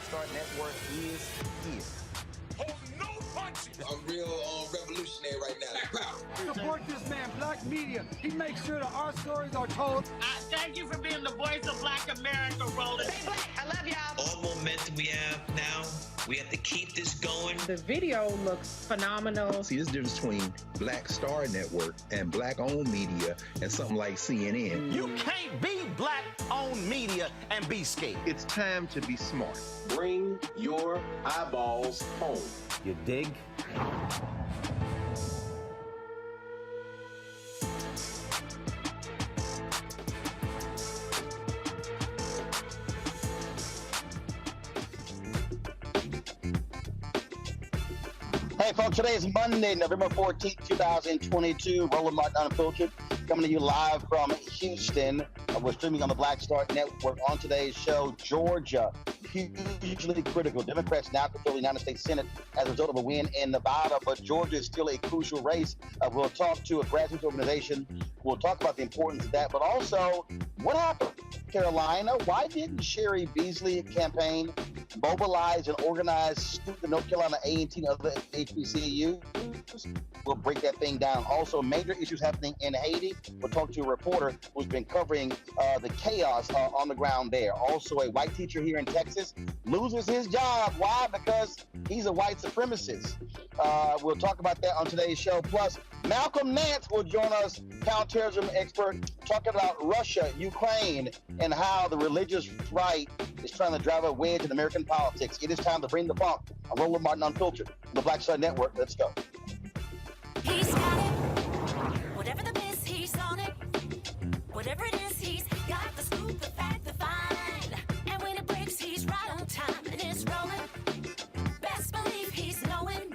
Start Network is here. Hold no punches. I'm real revolutionary right now. Support this man, Black Media. He makes sure that our stories are told. Thank you for being the voice of Black America, Roland. Stay black. I love y'all. All momentum we have now, we have to keep this going. The video looks phenomenal. See, there's a difference between Black Star Network and Black-owned media and something like CNN. You can't be Black-owned media and be scared. It's time to be smart. Bring your eyeballs home. You dig? Hey, folks, today is Monday, November 14th, 2022. Roland Martin Unfiltered, coming to you live from Houston. We're streaming on the Black Star Network. On today's show, Georgia, hugely critical. Democrats now control the United States Senate as a result of a win in Nevada, but Georgia is still a crucial race. We'll talk to a grassroots organization. We'll talk about the importance of that, but also what happened in Carolina? Why didn't Sherry Beasley campaign mobilize and organize student North Carolina A&T and other HBCUs? We'll break that thing down. Also, major issues happening in Haiti. We'll talk to a reporter who's been covering the chaos on the ground there. Also, a white teacher here in Texas loses his job. Why? Because he's a white supremacist. We'll talk about that on today's show. Plus, Malcolm Nance will join us, counterterrorism expert, talking about Russia, Ukraine, and how the religious right is trying to drive a wedge in American politics. It is time to bring the funk. I'm Roland Martin Unfiltered on the Black Star Network. Let's go. He's got it. Whatever the miss, he's on it. Whatever it is, he's got the scoop, the fact, the find. And when it breaks, he's right on time and it's rolling. Best believe he's knowing.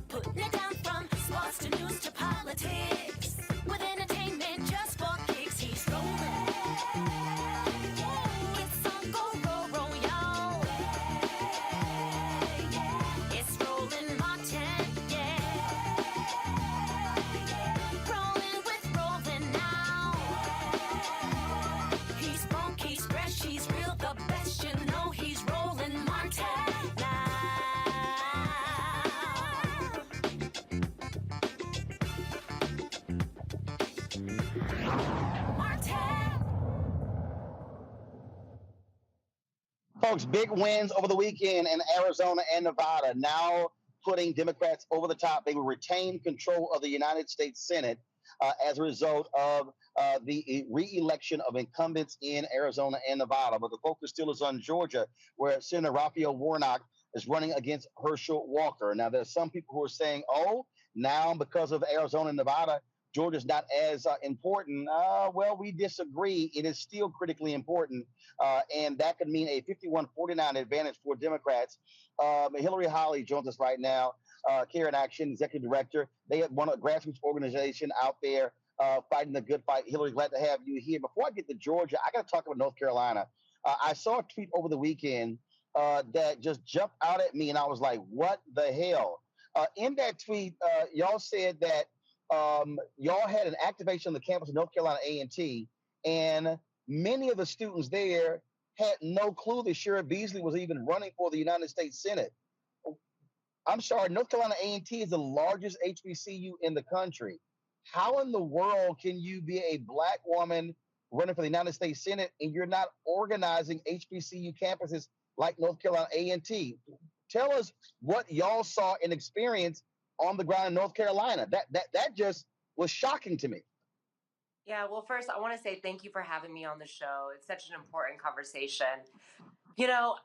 Putting it down from sports to news to politics. With entertainment just for kicks, he's rolling. It's on go, roll, y'all. It's Roland Martin, rolling with Roland now. He's funky, he's fresh, he's real, the best, you know he's Roland Martin now. Folks, big wins over the weekend in Arizona and Nevada, now putting Democrats over the top. They will retain control of the United States Senate as a result of the re-election of incumbents in Arizona and Nevada. But the focus still is on Georgia, where Senator Raphael Warnock is running against Herschel Walker. Now, there's some people who are saying, oh, now because of Arizona and Nevada, Georgia's not as important. Well, we disagree. It is still critically important, and that could mean a 51-49 advantage for Democrats. Hillary Holly joins us right now, Care in Action, Executive Director. They have one a grassroots organization out there fighting the good fight. Hillary, glad to have you here. Before I get to Georgia, I got to talk about North Carolina. I saw a tweet over the weekend that just jumped out at me, and I was like, what the hell? In that tweet, y'all said that y'all had an activation on the campus of North Carolina A&T, and many of the students there had no clue that Sherry Beasley was even running for the United States Senate. I'm sorry, North Carolina A&T is the largest HBCU in the country. How in the world can you be a Black woman running for the United States Senate and you're not organizing HBCU campuses like North Carolina A&T? Tell us what y'all saw and experienced on the ground in North Carolina. That just was shocking to me. Yeah, well, first, I want to say thank you for having me on the show. It's such an important conversation. You know,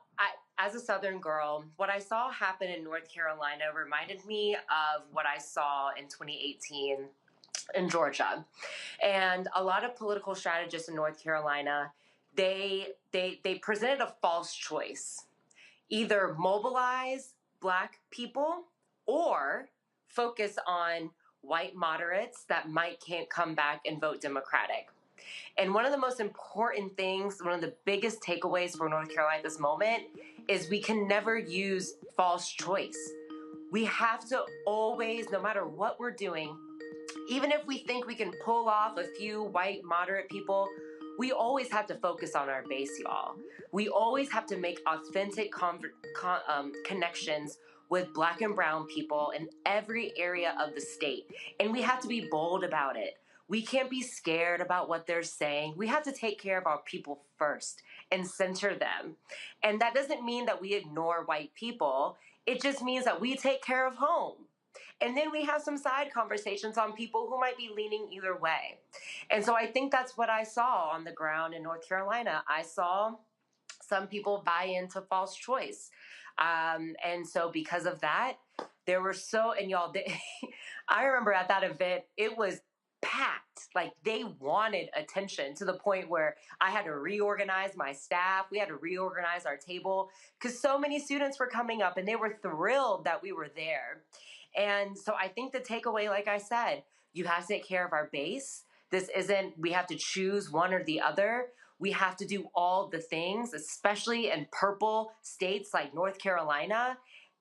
as a Southern girl, what I saw happen in North Carolina reminded me of what I saw in 2018 in Georgia. And a lot of political strategists in North Carolina, they presented a false choice. Either mobilize Black people or focus on white moderates that can't come back and vote Democratic. And one of the most important things, one of the biggest takeaways for North Carolina at this moment is we can never use false choice. We have to always, no matter what we're doing, even if we think we can pull off a few white moderate people, we always have to focus on our base, y'all. We always have to make authentic connections with Black and brown people in every area of the state. And we have to be bold about it. We can't be scared about what they're saying. We have to take care of our people first and center them. And that doesn't mean that we ignore white people. It just means that we take care of home. And then we have some side conversations on people who might be leaning either way. And so I think that's what I saw on the ground in North Carolina. I saw some people buy into false choice. And so because of that, there were and y'all, I remember at that event, it was packed. Like they wanted attention to the point where I had to reorganize my staff. We had to reorganize our table because so many students were coming up and they were thrilled that we were there. And so I think the takeaway, like I said, you have to take care of our base. We have to choose one or the other. We have to do all the things, especially in purple states like North Carolina.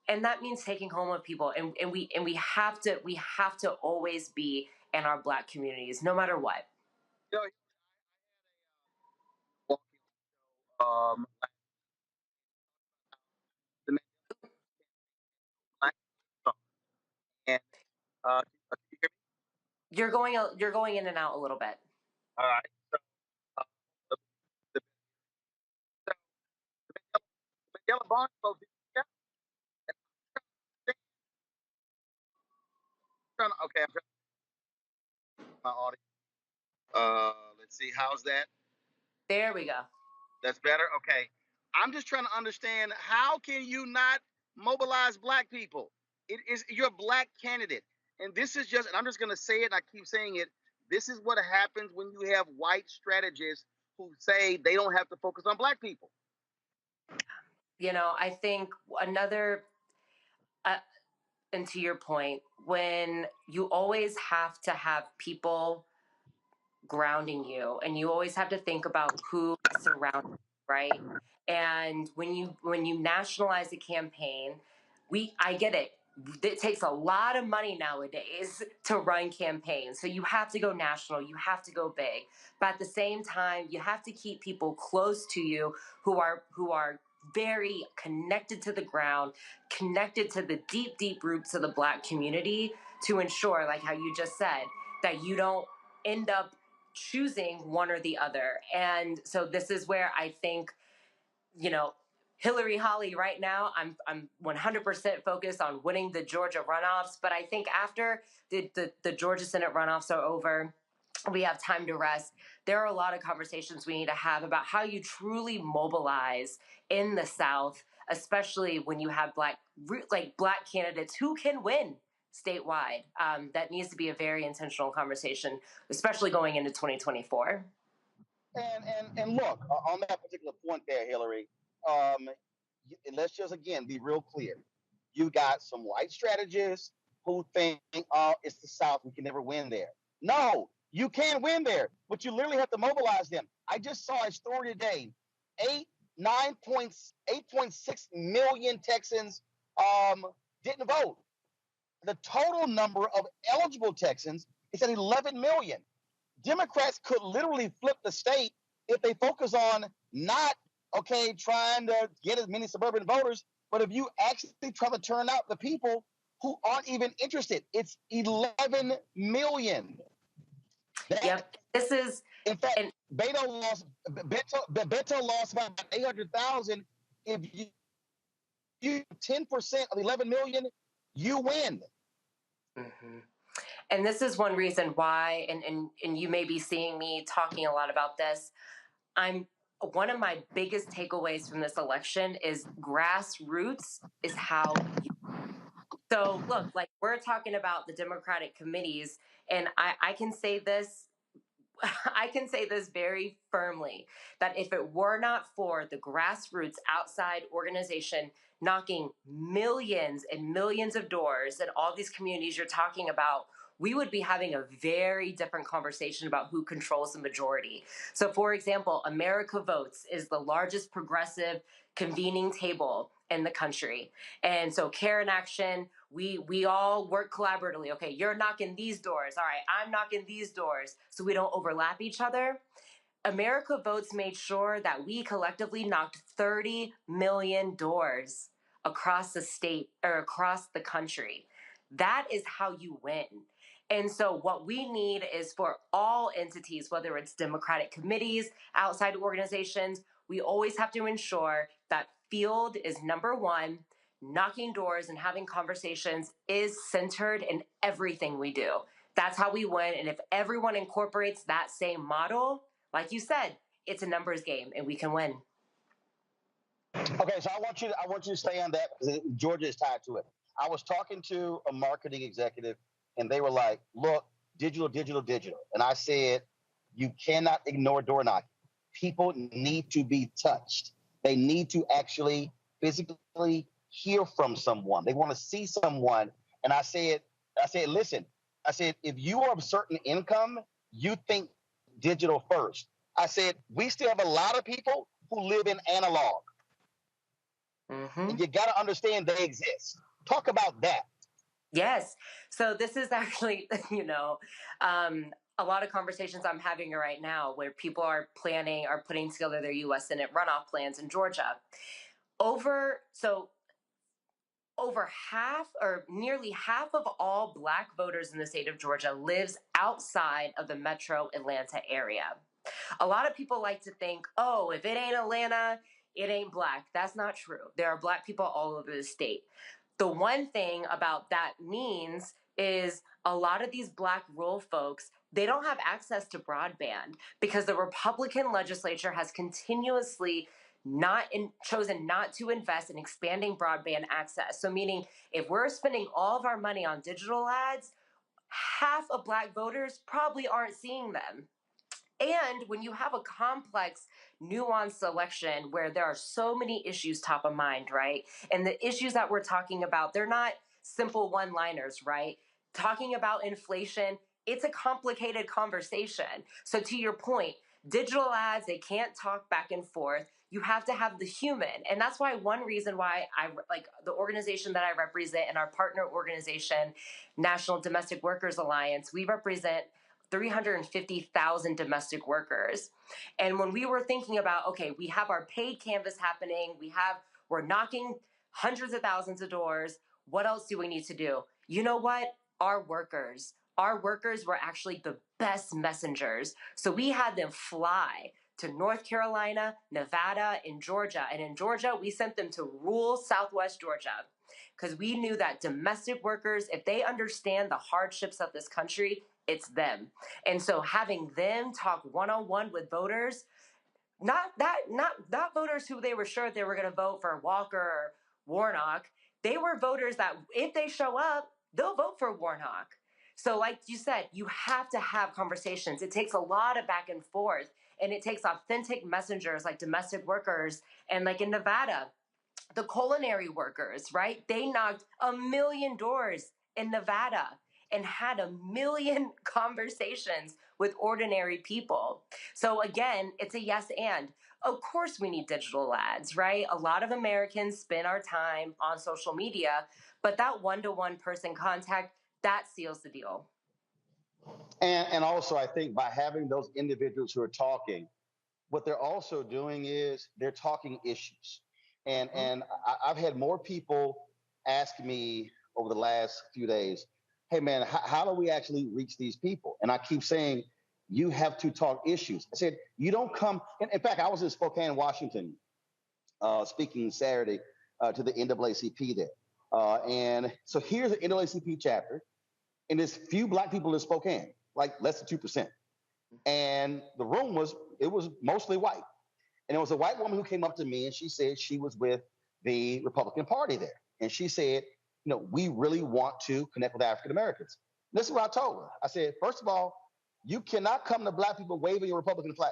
And that means taking home with people. And we have to always be in our Black communities, no matter what. You're going in and out a little bit. All right. The yellow barn folks, okay, I'm trying my audio. Let's see, how's that? There we go. That's better? Okay. I'm just trying to understand, how can you not mobilize Black people? You're a Black candidate. And this is and I'm just going to say it, and I keep saying it. This is what happens when you have white strategists who say they don't have to focus on Black people. I think another, and to your point, when you always have to have people grounding you, and you always have to think about who surrounds you, right? And when you nationalize a campaign, I get it. It takes a lot of money nowadays to run campaigns. So you have to go national, you have to go big. But at the same time, you have to keep people close to you who are very connected to the ground, connected to the deep, deep roots of the Black community to ensure, like how you just said, that you don't end up choosing one or the other. And so this is where I think, Hillary Holly right now, I'm 100% focused on winning the Georgia runoffs. But I think after the Georgia Senate runoffs are over, we have time to rest. There are a lot of conversations we need to have about how you truly mobilize in the South, especially when you have Black candidates who can win statewide. That needs to be a very intentional conversation, especially going into 2024. And look, on that particular point there, Hillary, let's just again be real clear. You got some white strategists who think, it's the South, we can never win there. No, you can win there, but you literally have to mobilize them. I just saw a story today. 8.6 million Texans didn't vote. The total number of eligible Texans is at 11 million. Democrats could literally flip the state if they focus on not, trying to get as many suburban voters, but if you actually try to turn out the people who aren't even interested. It's 11 million. Yep. This is, in fact, Beto lost about 800,000. If you 10% of 11 million, you win. Mm-hmm. And this is one reason why, and you may be seeing me talking a lot about this. One of my biggest takeaways from this election is grassroots is how you. So look, like we're talking about the Democratic committees, and I can say this. I can say this very firmly, that if it were not for the grassroots outside organization knocking millions and millions of doors in all these communities you're talking about, we would be having a very different conversation about who controls the majority. So for example, America Votes is the largest progressive convening table in the country. And so Care in Action, we all work collaboratively. Okay, you're knocking these doors. All right, I'm knocking these doors so we don't overlap each other. America Votes made sure that we collectively knocked 30 million doors across the state or across the country. That is how you win. And so what we need is for all entities, whether it's Democratic committees, outside organizations, we always have to ensure that field is number one. Knocking doors and having conversations is centered in everything we do. That's how we win. And if everyone incorporates that same model, like you said, it's a numbers game and we can win. Okay, so I want you to stay on that because Georgia is tied to it. I was talking to a marketing executive and they were like, look, digital. And I said, you cannot ignore door knocking. People need to be touched. They need to actually physically hear from someone. They want to see someone. And I said, listen, I said, if you are of a certain income, you think digital first. I said, we still have a lot of people who live in analog. And you got to understand they exist. Talk about that. Yes. So this is actually, a lot of conversations I'm having right now where people are putting together their U.S. Senate runoff plans in Georgia. Over half or nearly half of all Black voters in the state of Georgia lives outside of the metro Atlanta area. A lot of people like to think, oh, if it ain't Atlanta, it ain't Black. That's not true. There are Black people all over the state. The one thing about that means is a lot of these Black rural folks, they don't have access to broadband because the Republican legislature has continuously chosen not to invest in expanding broadband access. So meaning if we're spending all of our money on digital ads, half of Black voters probably aren't seeing them. And when you have a complex, nuanced election where there are so many issues top of mind, right? And the issues that we're talking about, they're not simple one-liners, right? Talking about inflation, it's a complicated conversation. So to your point, digital ads, they can't talk back and forth. You have to have the human. And that's why one reason why I like the organization that I represent and our partner organization, National Domestic Workers Alliance, we represent 350,000 domestic workers. And when we were thinking about, okay, we have our paid canvas happening, we're knocking hundreds of thousands of doors. What else do we need to do? You know what? Our workers were actually the best messengers. So we had them fly to North Carolina, Nevada, and Georgia. And in Georgia, we sent them to rural Southwest Georgia because we knew that domestic workers, if they understand the hardships of this country, it's them. And so having them talk one-on-one with voters, not voters who they were sure they were going to vote for Walker or Warnock. They were voters that if they show up, they'll vote for Warnock. So like you said, you have to have conversations. It takes a lot of back and forth, and it takes authentic messengers like domestic workers. And like in Nevada, the culinary workers, right? They knocked 1 million doors in Nevada and had 1 million conversations with ordinary people. So again, it's a yes and. Of course we need digital ads, right? A lot of Americans spend our time on social media, but that one-to-one person contact, that seals the deal. And also I think by having those individuals who are talking, what they're also doing is they're talking issues. And I've had more people ask me over the last few days, hey, man, how do we actually reach these people? And I keep saying, you have to talk issues. I said, you don't come. In fact, I was in Spokane, Washington, speaking Saturday to the NAACP there. And so here's the NAACP chapter. And there's few Black people in Spokane, like less than 2%. And the room was mostly white. And there was a white woman who came up to me and she said she was with the Republican Party there. And she said, we really want to connect with African Americans. This is what I told her. I said, first of all, you cannot come to Black people waving your Republican flag.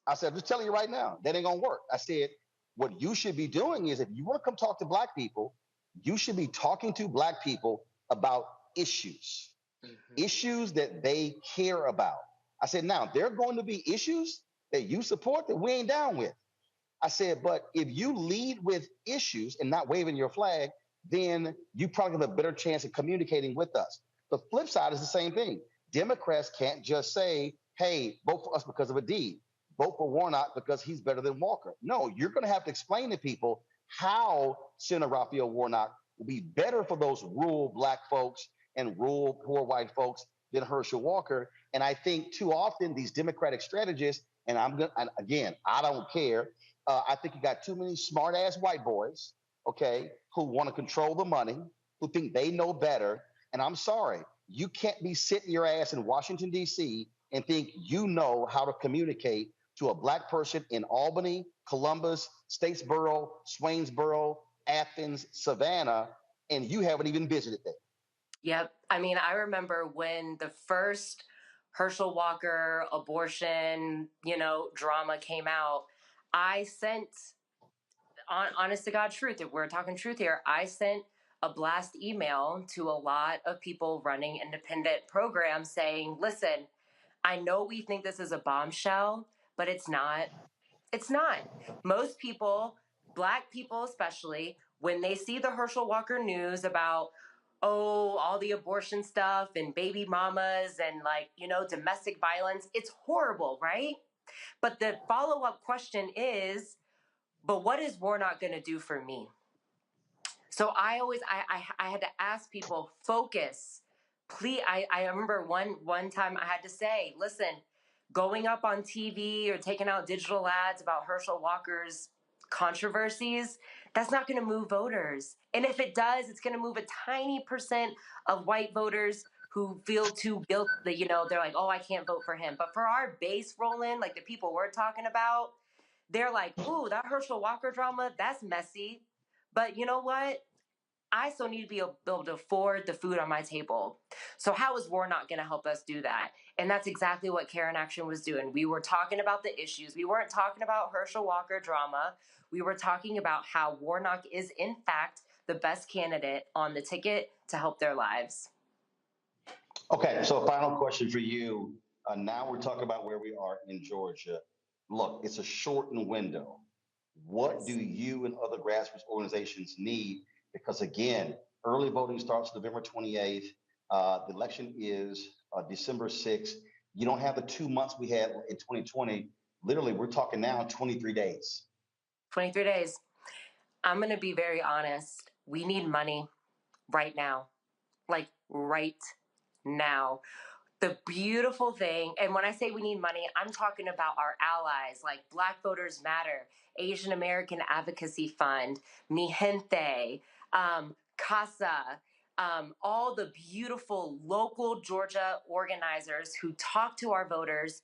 I said, I'm just telling you right now, that ain't gonna work. I said, what you should be doing is if you want to come talk to Black people, you should be talking to Black people about issues, issues that they care about. I said, now there are going to be issues that you support that we ain't down with. I said, but if you lead with issues and not waving your flag, then you probably have a better chance of communicating with us. The flip side is the same thing. Democrats can't just say, hey, vote for us because of a deed. Vote for Warnock because he's better than Walker. No, you're going to have to explain to people how Senator Raphael Warnock will be better for those rural black folks and rural poor white folks than Herschel Walker. And I think too often these Democratic strategists, and again, I don't care. I think you got too many smart ass white boys, okay, who want to control the money, who think they know better. And I'm sorry, you can't be sitting your ass in Washington, D.C. and think you know how to communicate to a black person in Albany, Columbus, Statesboro, Swainsboro, Athens, Savannah, and you haven't even visited there. Yep. I mean, I remember when the first Herschel Walker abortion, drama came out, I sent, honest to God truth, if we're talking truth here, I sent a blast email to a lot of people running independent programs saying, listen, I know we think this is a bombshell, but it's not. It's not. Most people, black people especially, when they see the Herschel Walker news about, all the abortion stuff and baby mamas and domestic violence, it's horrible, right? But the follow-up question is, but what is Warnock going to do for me? So I had to ask people, focus. Please, I remember one time I had to say, listen, going up on TV or taking out digital ads about Herschel Walker's controversies, that's not going to move voters. And if it does, it's going to move a tiny percent of white voters who feel too guilty. They're like, I can't vote for him. But for our base, Roland, like the people we're talking about, they're like, ooh, that Herschel Walker drama, that's messy. But you know what? I still need to be able to afford the food on my table. So how is Warnock going to help us do that? And that's exactly what Karen Action was doing. We were talking about the issues. We weren't talking about Herschel Walker drama. We were talking about how Warnock is, in fact, the best candidate on the ticket to help their lives. Okay, so final question for you. Now we're talking about where we are in Georgia. Look, it's a shortened window. What do you and other grassroots organizations need? Because again, early voting starts November 28th. The election is December 6th. You don't have the 2 months we had in 2020. Literally, we're talking now 23 days. 23 days. I'm going to be very honest. We need money right now. Like right now. The beautiful thing, and when I say we need money, I'm talking about our allies like Black Voters Matter, Asian American Advocacy Fund, Mi Gente, CASA, all the beautiful local Georgia organizers who talk to our voters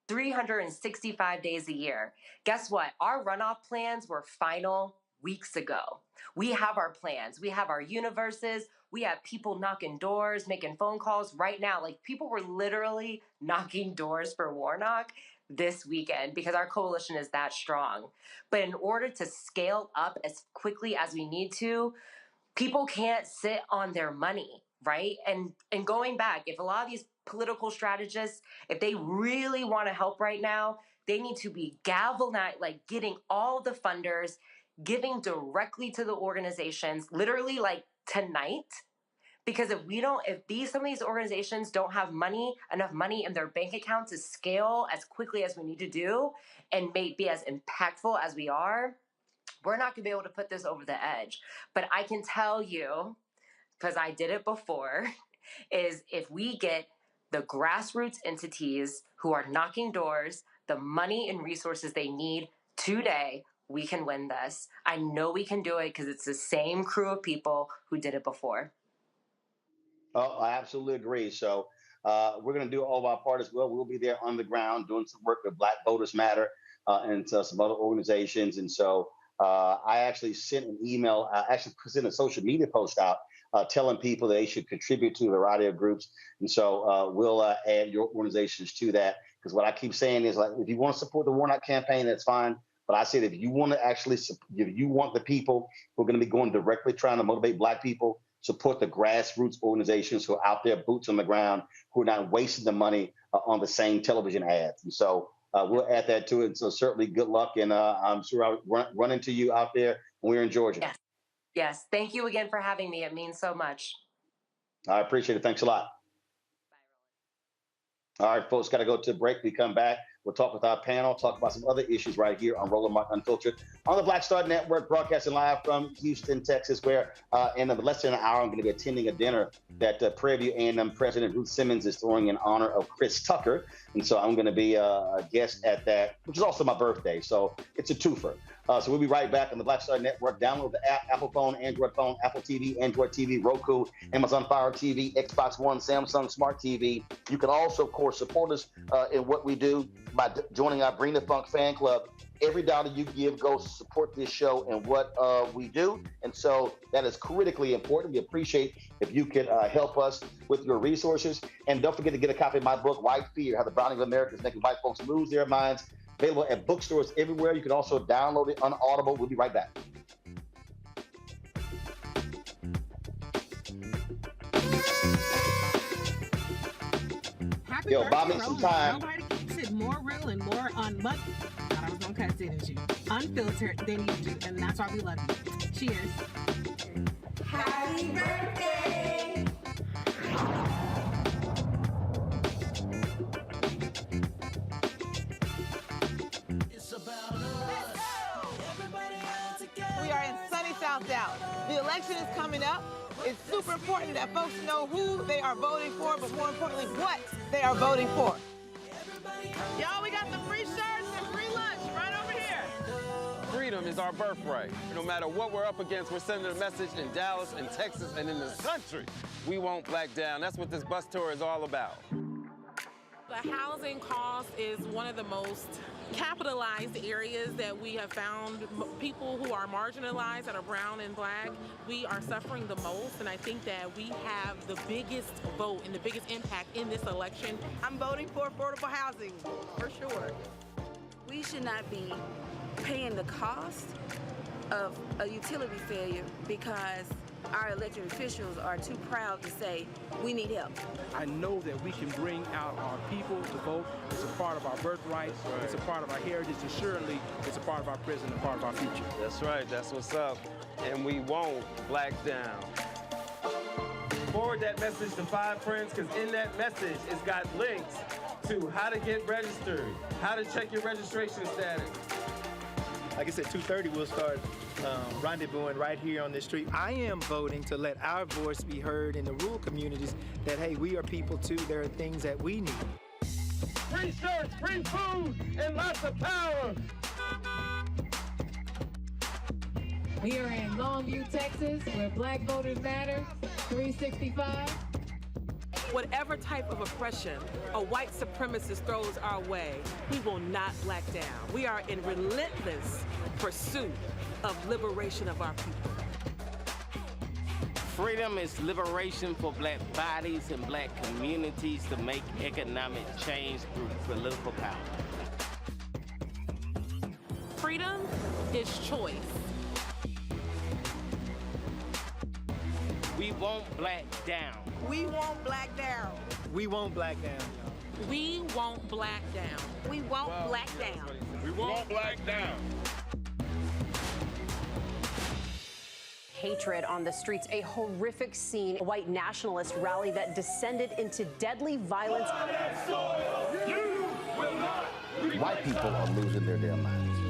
365 days a year. Guess what? Our runoff plans were final weeks ago. We have our plans. We have our universes. We have people knocking doors, making phone calls right now. Like people were literally knocking doors for Warnock this weekend because our coalition is that strong. But in order to scale up as quickly as we need to, people can't sit on their money, right? And going back, if a lot of these political strategists, if they really want to help right now, they need to be galvanized, like getting all the funders, giving directly to the organizations, literally like tonight. Because if some of these organizations don't have enough money in their bank account to scale as quickly as we need to do and be as impactful as we are, we're not going to be able to put this over the edge. But I can tell you, because I did it before, is if we get the grassroots entities who are knocking doors, the money and resources they need today, we can win this. I know we can do it because it's the same crew of people who did it before. Oh, I absolutely agree. So we're going to do all of our part as well. We'll be there on the ground doing some work with Black Voters Matter and some other organizations. And so I actually sent an email, sent a social media post out telling people they should contribute to a variety of groups. And so we'll add your organizations to that. Because what I keep saying is, like, if you want to support the Warnock campaign, that's fine. But I said, if you want to actually, if you want the people who are going to be going directly trying to motivate Black people, support the grassroots organizations who are out there, boots on the ground, who are not wasting the money on the same television ads. And so we'll add that to it. And so certainly good luck. And I'm sure I'll run into you out there when we're in Georgia. Yes. Yes. Thank you again for having me. It means so much. I appreciate it. Thanks a lot. All right, folks, got to go to a break. We come back. We'll talk with our panel, talk about some other issues right here on Roland Martin Unfiltered on the Black Star Network, broadcasting live from Houston, Texas, where in less than an hour, I'm going to be attending a dinner that Prairie View A&M President Ruth Simmons is throwing in honor of Chris Tucker. And so I'm going to be a guest at that, which is also my birthday. So it's a twofer. So we'll be right back on the Black Star Network. Download the app, Apple phone, Apple TV, Android TV, Roku, Amazon Fire TV, Xbox One, Samsung Smart TV. You can also, of course, support us in what we do by joining our Bring the Funk fan club. Every dollar you give goes to support this show and what we do. And so that is critically important. We appreciate if you could help us with your resources. And don't forget to get a copy of my book, White Fear, How the Browning of America is Making White Folks Lose Their Minds. Available at bookstores everywhere. You can also download it on Audible. We'll be right back. Happy Yo, birthday, buy me some time. Nobody keeps it more real and more unmutt. I was gonna cuss it at you. Unfiltered than you do, and that's why we love you. Cheers. Happy birthday! We are in sunny South Dallas. The election is coming up. It's super important that folks know who they are voting for, but more importantly, what they are voting for. Y'all, we got the free shirts and free lunch right over here. Freedom is our birthright. No matter what we're up against, we're sending a message in Dallas and Texas and in this country. We won't back down. That's what this bus tour is all about. The housing cost is one of the most capitalized areas that we have found. People who are marginalized, that are brown and black, we are suffering the most, and I think that we have the biggest vote and the biggest impact in this election. I'm voting for affordable housing, for sure. We should not be paying the cost of a utility failure because our elected officials are too proud to say, we need help. I know that we can bring out our people to vote. It's a part of our birthright. Right. It's a part of our heritage, and surely it's a part of our present and part of our future. That's right. That's what's up. And we won't black down. Forward that message to 5 friends, because in that message, it's got links to how to get registered, how to check your registration status. Like I said, 2:30 we'll start rendezvousing right here on this street. I am voting to let our voice be heard in the rural communities that, hey, we are people too. There are things that we need. Free shirts, free food, and lots of power. We are in Longview, Texas, where Black voters matter, 365. Whatever type of oppression a white supremacist throws our way, we will not black down. We are in relentless pursuit of liberation of our people. Freedom is liberation for black bodies and black communities to make economic change through political power. Freedom is choice. We won't black down. We won't black down. We won't black down. We won't black down. We won't black down. We won't black down. Hatred on the streets, a horrific scene, a white nationalist rally that descended into deadly violence. White people are losing their damn minds.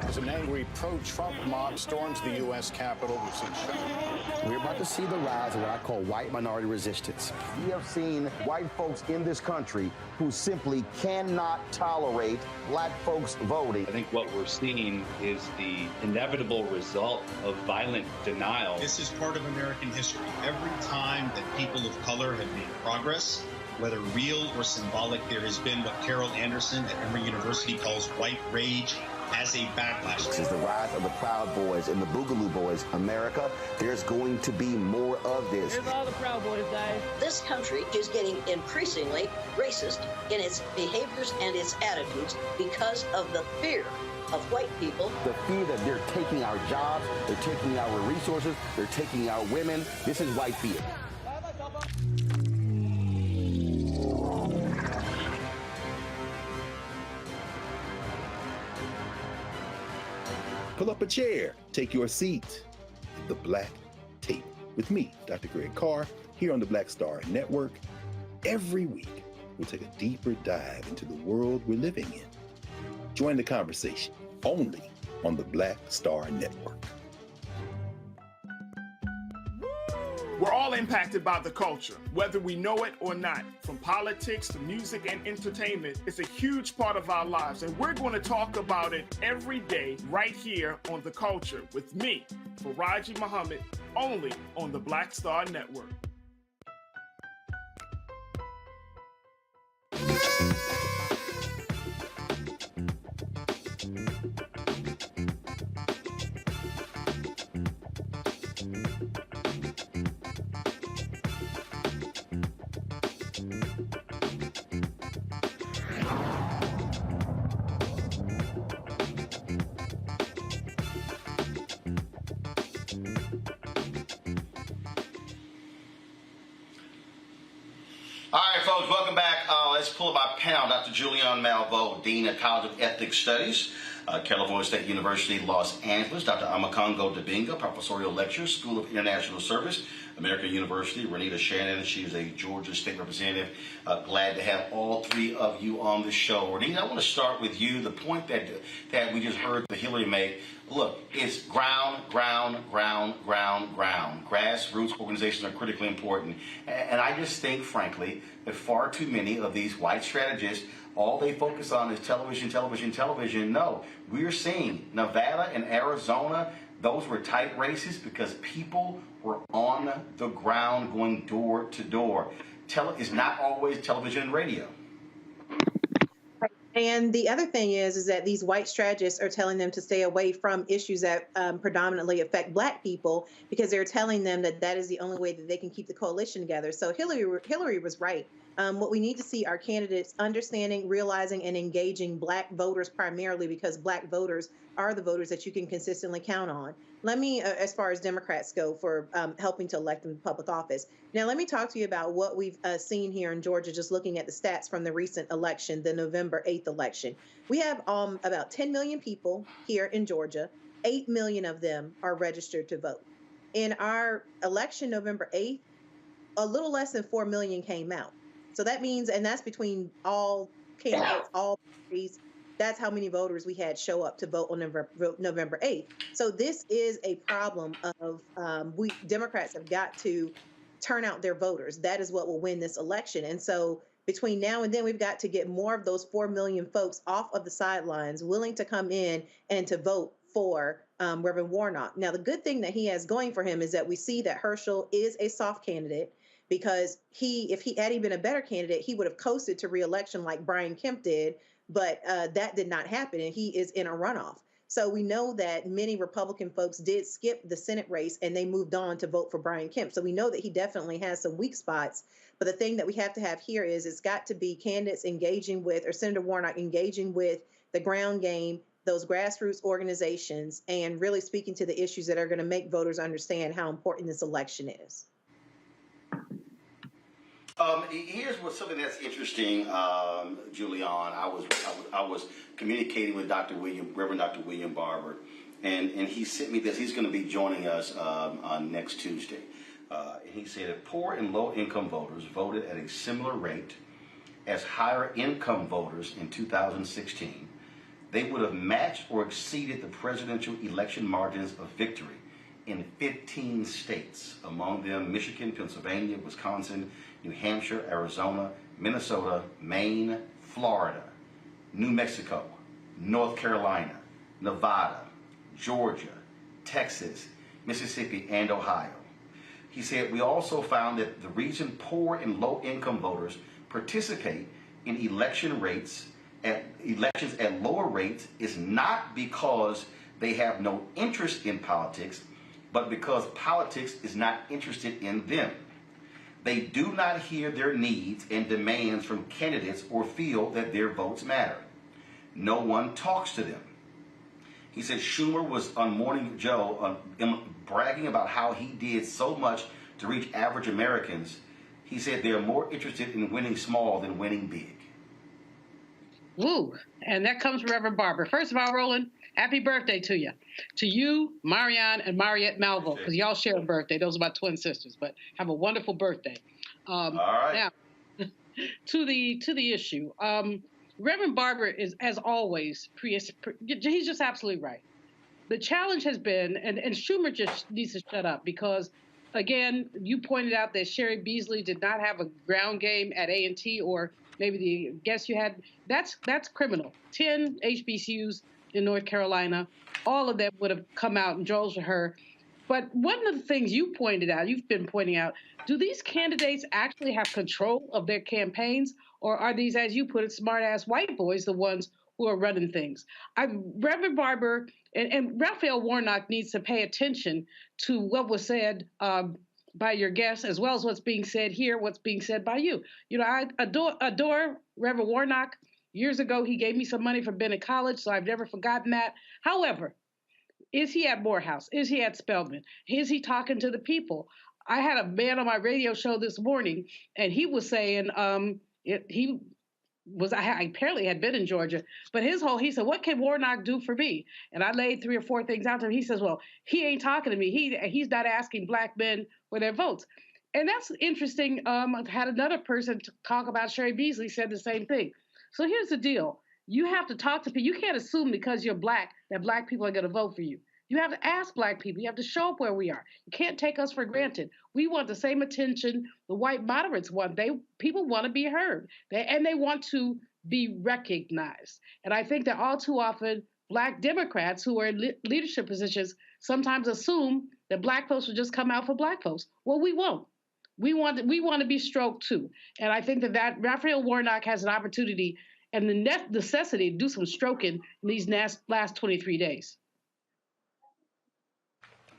As an angry pro-Trump mob storms the U.S. Capitol, we've seen shooting. We're about to see the rise of what I call white minority resistance. We have seen white folks in this country who simply cannot tolerate black folks voting. I think what we're seeing is the inevitable result of violent denial. This is part of American history. Every time that people of color have made progress, whether real or symbolic, there has been what Carol Anderson at Emory University calls white rage as a backlash. This is the rise of the Proud Boys and the Boogaloo Boys. America, there's going to be more of this. Here's all the Proud Boys, guys. This country is getting increasingly racist in its behaviors and its attitudes because of the fear of white people. The fear that they're taking our jobs, they're taking our resources, they're taking our women. This is white fear. Pull up a chair, take your seat. The Black Tape with me, Dr. Greg Carr, here on the Black Star Network every week. we'll take a deeper dive into the world we're living in. Join the conversation only on the Black Star Network. We're all impacted by the culture, whether we know it or not. From politics to music and entertainment, it's a huge part of our lives, and we're going to talk about it every day right here on The Culture with me, Faraji Muhammad, only on the Black Star Network. All right, folks, welcome back. Let's pull up our panel. Dr. Julian Malveaux, Dean of College of Ethnic Studies, California State University, Los Angeles. Dr. Amakongo Dibinga, Professorial Lecturer, School of International Service, American University. Renita Shannon, she is a Georgia State Representative. Glad to have all three of you on the show. Renita, I want to start with you. The point that we just heard Hillary make, look, it's ground. Grassroots organizations are critically important. And I just think, frankly, that far too many of these white strategists, all they focus on is television. No, we're seeing Nevada and Arizona, those were tight races because people were on the ground going door to door. It's not always television and radio. And the other thing is that these white strategists are telling them to stay away from issues that predominantly affect Black people because they're telling them that that is the only way that they can keep the coalition together. So Hillary was right. What we need to see are candidates understanding, realizing, and engaging Black voters primarily because Black voters are the voters that you can consistently count on. Let me, as far as Democrats go for helping to elect them to public office. Now, let me talk to you about what we've seen here in Georgia, just looking at the stats from the recent election, the November 8th election. We have about 10 million people here in Georgia. 8 million of them are registered to vote. In our election, November 8th, a little less than 4 million came out. So that means, and that's between all candidates, all parties, that's how many voters we had show up to vote on November 8th. So this is a problem of we Democrats have got to turn out their voters. That is what will win this election. And so between now and then, we've got to get more of those 4 million folks off of the sidelines, willing to come in and to vote for Reverend Warnock. Now, the good thing that he has going for him is that we see that Herschel is a soft candidate, because if he had been a better candidate, he would have coasted to re-election like Brian Kemp did, but that did not happen, and he is in a runoff. So we know that many Republican folks did skip the Senate race, and they moved on to vote for Brian Kemp. So we know that he definitely has some weak spots, but the thing that we have to have here is it's got to be candidates engaging with, or Senator Warnock engaging with the ground game, those grassroots organizations, and really speaking to the issues that are going to make voters understand how important this election is. Here's something that's interesting, Julian. I was communicating with Reverend Dr. William Barber, and he sent me this. He's going to be joining us on next Tuesday. He said that poor and low-income voters voted at a similar rate as higher-income voters in 2016. They would have matched or exceeded the presidential election margins of victory in 15 states, among them Michigan, Pennsylvania, Wisconsin, New Hampshire, Arizona, Minnesota, Maine, Florida, New Mexico, North Carolina, Nevada, Georgia, Texas, Mississippi, and Ohio. He said, we also found that the reason poor and low-income voters participate in elections at lower rates is not because they have no interest in politics, but because politics is not interested in them. They do not hear their needs and demands from candidates or feel that their votes matter. No one talks to them. He said Schumer was on Morning Joe bragging about how he did so much to reach average Americans. He said they're more interested in winning small than winning big. Woo, and that comes from Reverend Barber. First of all, Roland, happy birthday to you. To you, Marianne, and Mariette Malveaux, because y'all share a birthday. Those are my twin sisters, but have a wonderful birthday. All right. Now, to the issue. Reverend Barber is, as always, he's just absolutely right. The challenge has been, and Schumer just needs to shut up because, again, you pointed out that Sherry Beasley did not have a ground game at A&T, or maybe the guess you had. That's criminal. 10 HBCUs in North Carolina, all of them would have come out and drove to her. But one of the things you've been pointing out, do these candidates actually have control of their campaigns, or are these, as you put it, smart-ass white boys the ones who are running things? Reverend Barber and Raphael Warnock needs to pay attention to what was said by your guests, as well as what's being said here, what's being said by you. You know, I adore Reverend Warnock. Years ago, he gave me some money for Bennett College, so I've never forgotten that. However, is he at Morehouse? Is he at Spelman? Is he talking to the people? I had a man on my radio show this morning, and he was saying he apparently had been in Georgia, but he said, what can Warnock do for me? And I laid 3 or 4 things out to him. He says, well, he ain't talking to me. He's not asking black men for their votes. And that's interesting. I've had another person talk about Sherry Beasley said the same thing. So here's the deal. You have to talk to people. You can't assume because you're black that black people are going to vote for you. You have to ask black people. You have to show up where we are. You can't take us for granted. We want the same attention the white moderates want. People want to be heard, and they want to be recognized. And I think that all too often, black Democrats who are in leadership positions sometimes assume that black folks will just come out for black folks. Well, we won't. We want to be stroked too. And I think that Raphael Warnock has an opportunity and the necessity to do some stroking in these last 23 days.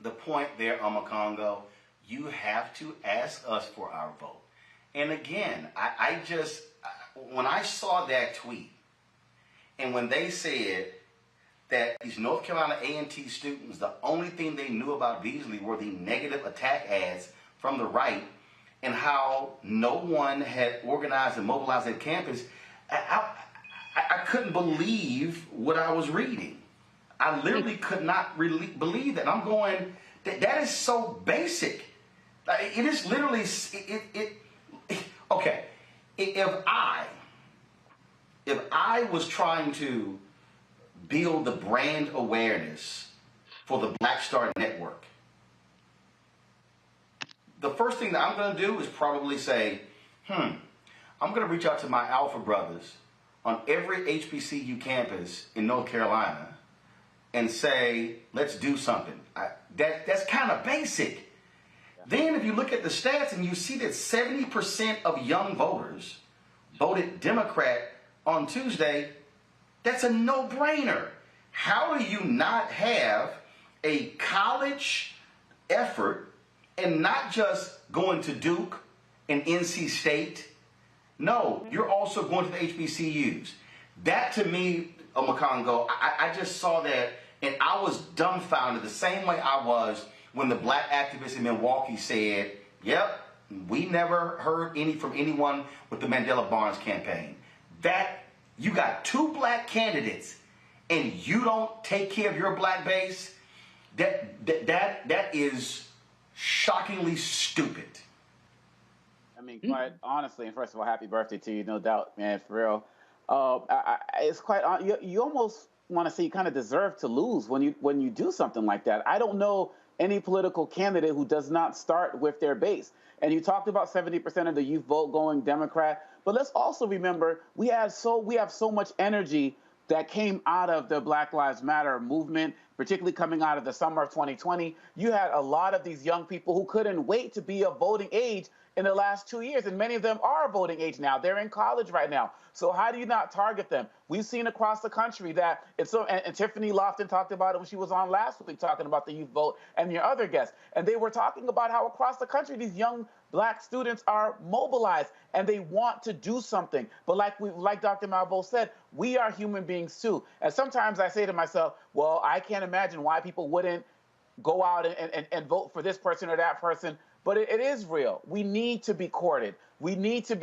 The point there, Congo, you have to ask us for our vote. And again, when I saw that tweet, and when they said that these North Carolina A&T students, the only thing they knew about Beasley were the negative attack ads from the right, and how no one had organized and mobilized at campus, I couldn't believe what I was reading. I literally could not really believe that. I'm going, that is so basic. It is literally, okay. If I was trying to build the brand awareness for the Black Star Network, the first thing that I'm going to do is probably say, I'm going to reach out to my Alpha brothers on every HBCU campus in North Carolina and say, let's do something. That's kind of basic. Then if you look at the stats and you see that 70% of young voters voted Democrat on Tuesday, that's a no-brainer. How do you not have a college effort and not just going to Duke and NC State? No, you're also going to the HBCUs. That to me, Congo, I just saw that and I was dumbfounded the same way I was when the black activists in Milwaukee said, yep, we never heard from anyone with the Mandela Barnes campaign. That you got 2 black candidates and you don't take care of your black base, that is shockingly stupid. I mean, quite honestly, and first of all, happy birthday to you, no doubt, man, for real. It's quite, you almost want to say you kind of deserve to lose when you do something like that. I don't know any political candidate who does not start with their base. And you talked about 70% of the youth vote going Democrat, but let's also remember we have so much energy that came out of the Black Lives Matter movement, particularly coming out of the summer of 2020. You had a lot of these young people who couldn't wait to be of voting age in the last 2 years, and many of them are voting age now. They're in college right now. So how do you not target them? We've seen across the country that it's so, and Tiffany Lofton talked about it when she was on last week talking about the youth vote and your other guests. And they were talking about how across the country these young black students are mobilized and they want to do something. But like Dr. Malveaux said, we are human beings too. And sometimes I say to myself, well, I can't imagine why people wouldn't go out and vote for this person or that person. But it is real. We need to be courted. We need to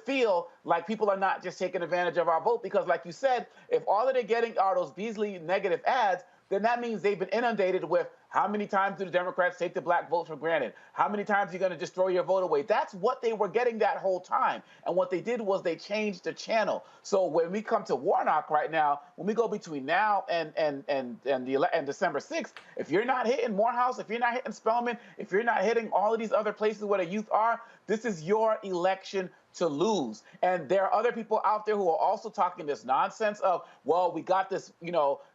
feel like people are not just taking advantage of our vote, because like you said, if all that they're getting are those Beasley negative ads, then that means they've been inundated with How many times do the Democrats take the black vote for granted? How many times are you going to just throw your vote away? That's what they were getting that whole time. And what they did was they changed the channel. So when we come to Warnock right now, when we go between now and December 6th, if you're not hitting Morehouse, if you're not hitting Spelman, if you're not hitting all of these other places where the youth are, this is your election to lose. And there are other people out there who are also talking this nonsense of, well, we got this,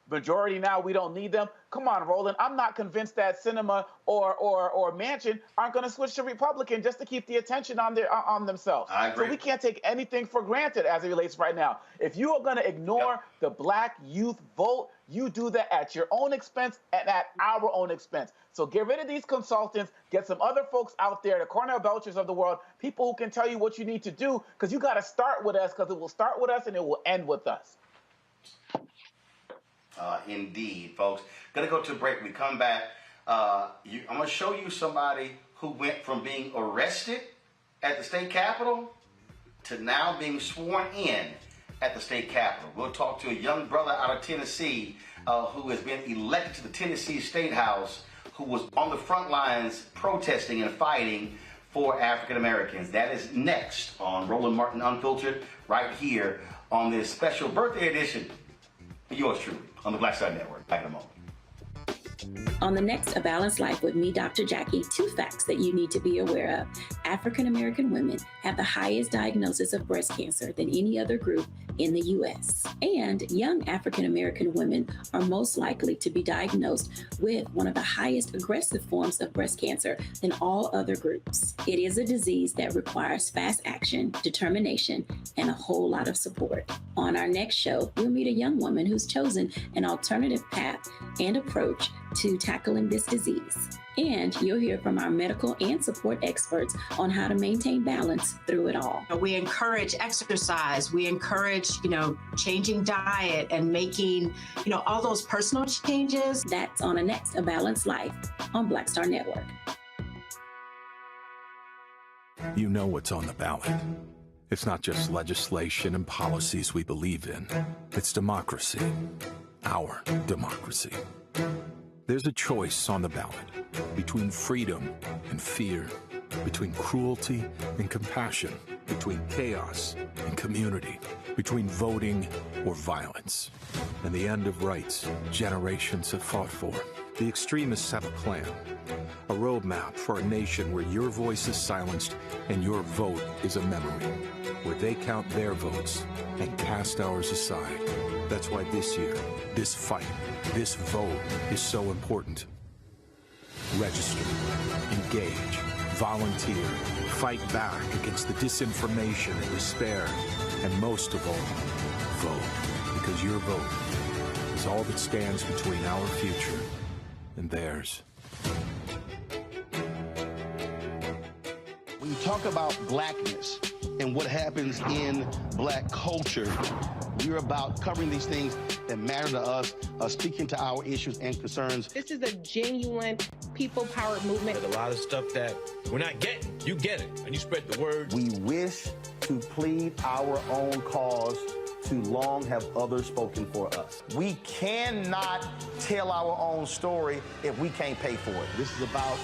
majority now, we don't need them. Come on, Roland. I'm not convinced that Sinema or Manchin aren't going to switch to Republican just to keep the attention on themselves. I agree. So we can't take anything for granted as it relates right now. If you are going to ignore the black youth vote, you do that at your own expense and at our own expense. So get rid of these consultants, get some other folks out there, the Cornell Belchers of the world, people who can tell you what you need to do, because you got to start with us, because it will start with us and it will end with us. Indeed, folks. Gonna go to a break. We come back. I'm gonna show you somebody who went from being arrested at the state capitol to now being sworn in at the state capitol. We'll talk to a young brother out of Tennessee who has been elected to the Tennessee State House, who was on the front lines protesting and fighting for African Americans. That is next on Roland Martin Unfiltered, right here on this special birthday edition of yours truly on the Black Star Network. Back in a moment. On the next A Balanced Life with me, Dr. Jackie, 2 facts that you need to be aware of. African American women have the highest diagnosis of breast cancer than any other group in the U.S. And young African American women are most likely to be diagnosed with one of the highest aggressive forms of breast cancer than all other groups. It is a disease that requires fast action, determination, and a whole lot of support. On our next show, we'll meet a young woman who's chosen an alternative path and approach to tackling this disease. And you'll hear from our medical and support experts on how to maintain balance through it all. We encourage exercise. We encourage, changing diet and making, all those personal changes. That's on the next A Balanced Life on Black Star Network. You know what's on the ballot. It's not just legislation and policies we believe in. It's democracy. Our democracy. There's a choice on the ballot between freedom and fear, between cruelty and compassion, between chaos and community, between voting or violence, and the end of rights generations have fought for. The extremists have a plan, a roadmap for a nation where your voice is silenced and your vote is a memory, where they count their votes and cast ours aside. That's why this year, this fight, this vote is so important. Register, engage, volunteer, fight back against the disinformation and despair, and most of all, vote, because your vote is all that stands between our future and theirs. When you talk about blackness and what happens in black culture, we're about covering these things that matter to us, speaking to our issues and concerns. This is a genuine people-powered movement. There's a lot of stuff that we're not getting. You get it, and you spread the word. We wish to plead our own cause. Too long have others spoken for us. We cannot tell our own story if we can't pay for it. This is about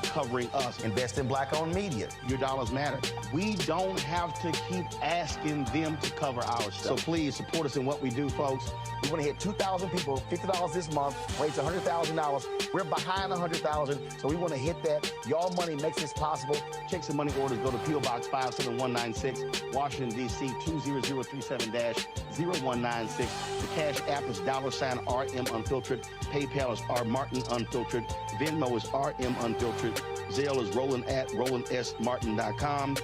covering us. Invest in black-owned media. Your dollars matter. We don't have to keep asking them to cover our stuff. So please support us in what we do, folks. We want to hit 2,000 people, $50 this month, raise $100,000. We're behind $100,000, so we want to hit that. Y'all money makes this possible. Check some money orders. Go to P.O. Box 57196, Washington, D.C. 20037-0196. The Cash App is $RM Unfiltered. PayPal is R Martin Unfiltered. Venmo is RM Unfiltered. Zelle is Roland at RolandSMartin.com.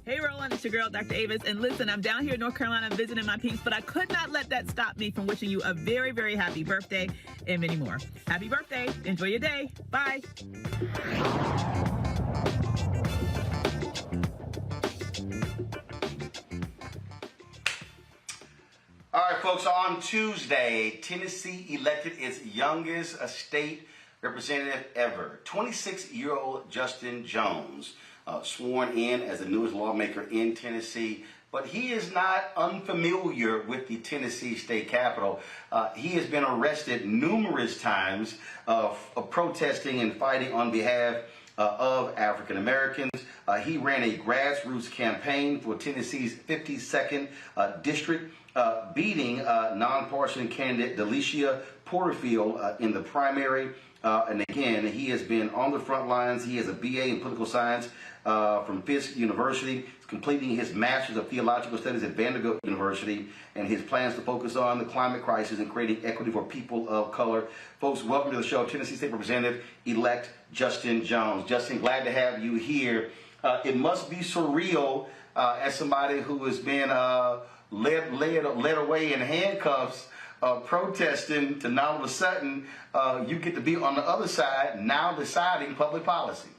Hey, Roland, it's your girl, Dr. Avis. And listen, I'm down here in North Carolina visiting my peeps, but I could not let that stop me from wishing you a very, very happy birthday and many more. Happy birthday. Enjoy your day. Bye. All right, folks, on Tuesday, Tennessee elected its youngest state representative ever, 26-year-old Justin Jones, sworn in as the newest lawmaker in Tennessee. but he is not unfamiliar with the Tennessee State Capitol. He has been arrested numerous times of protesting and fighting on behalf of African Americans. He ran a grassroots campaign for Tennessee's 52nd district, beating nonpartisan candidate Delicia Porterfield in the primary. And again, he has been on the front lines. He has a BA in political science from Fisk University. He's completing his Master's of Theological Studies at Vanderbilt University, and his plans to focus on the climate crisis and creating equity for people of color. Folks, welcome to the show, Tennessee State Representative-elect Justin Jones. Justin, glad to have you here. It must be surreal as somebody who has been led away in handcuffs protesting to now all of a sudden you get to be on the other side now deciding public policy.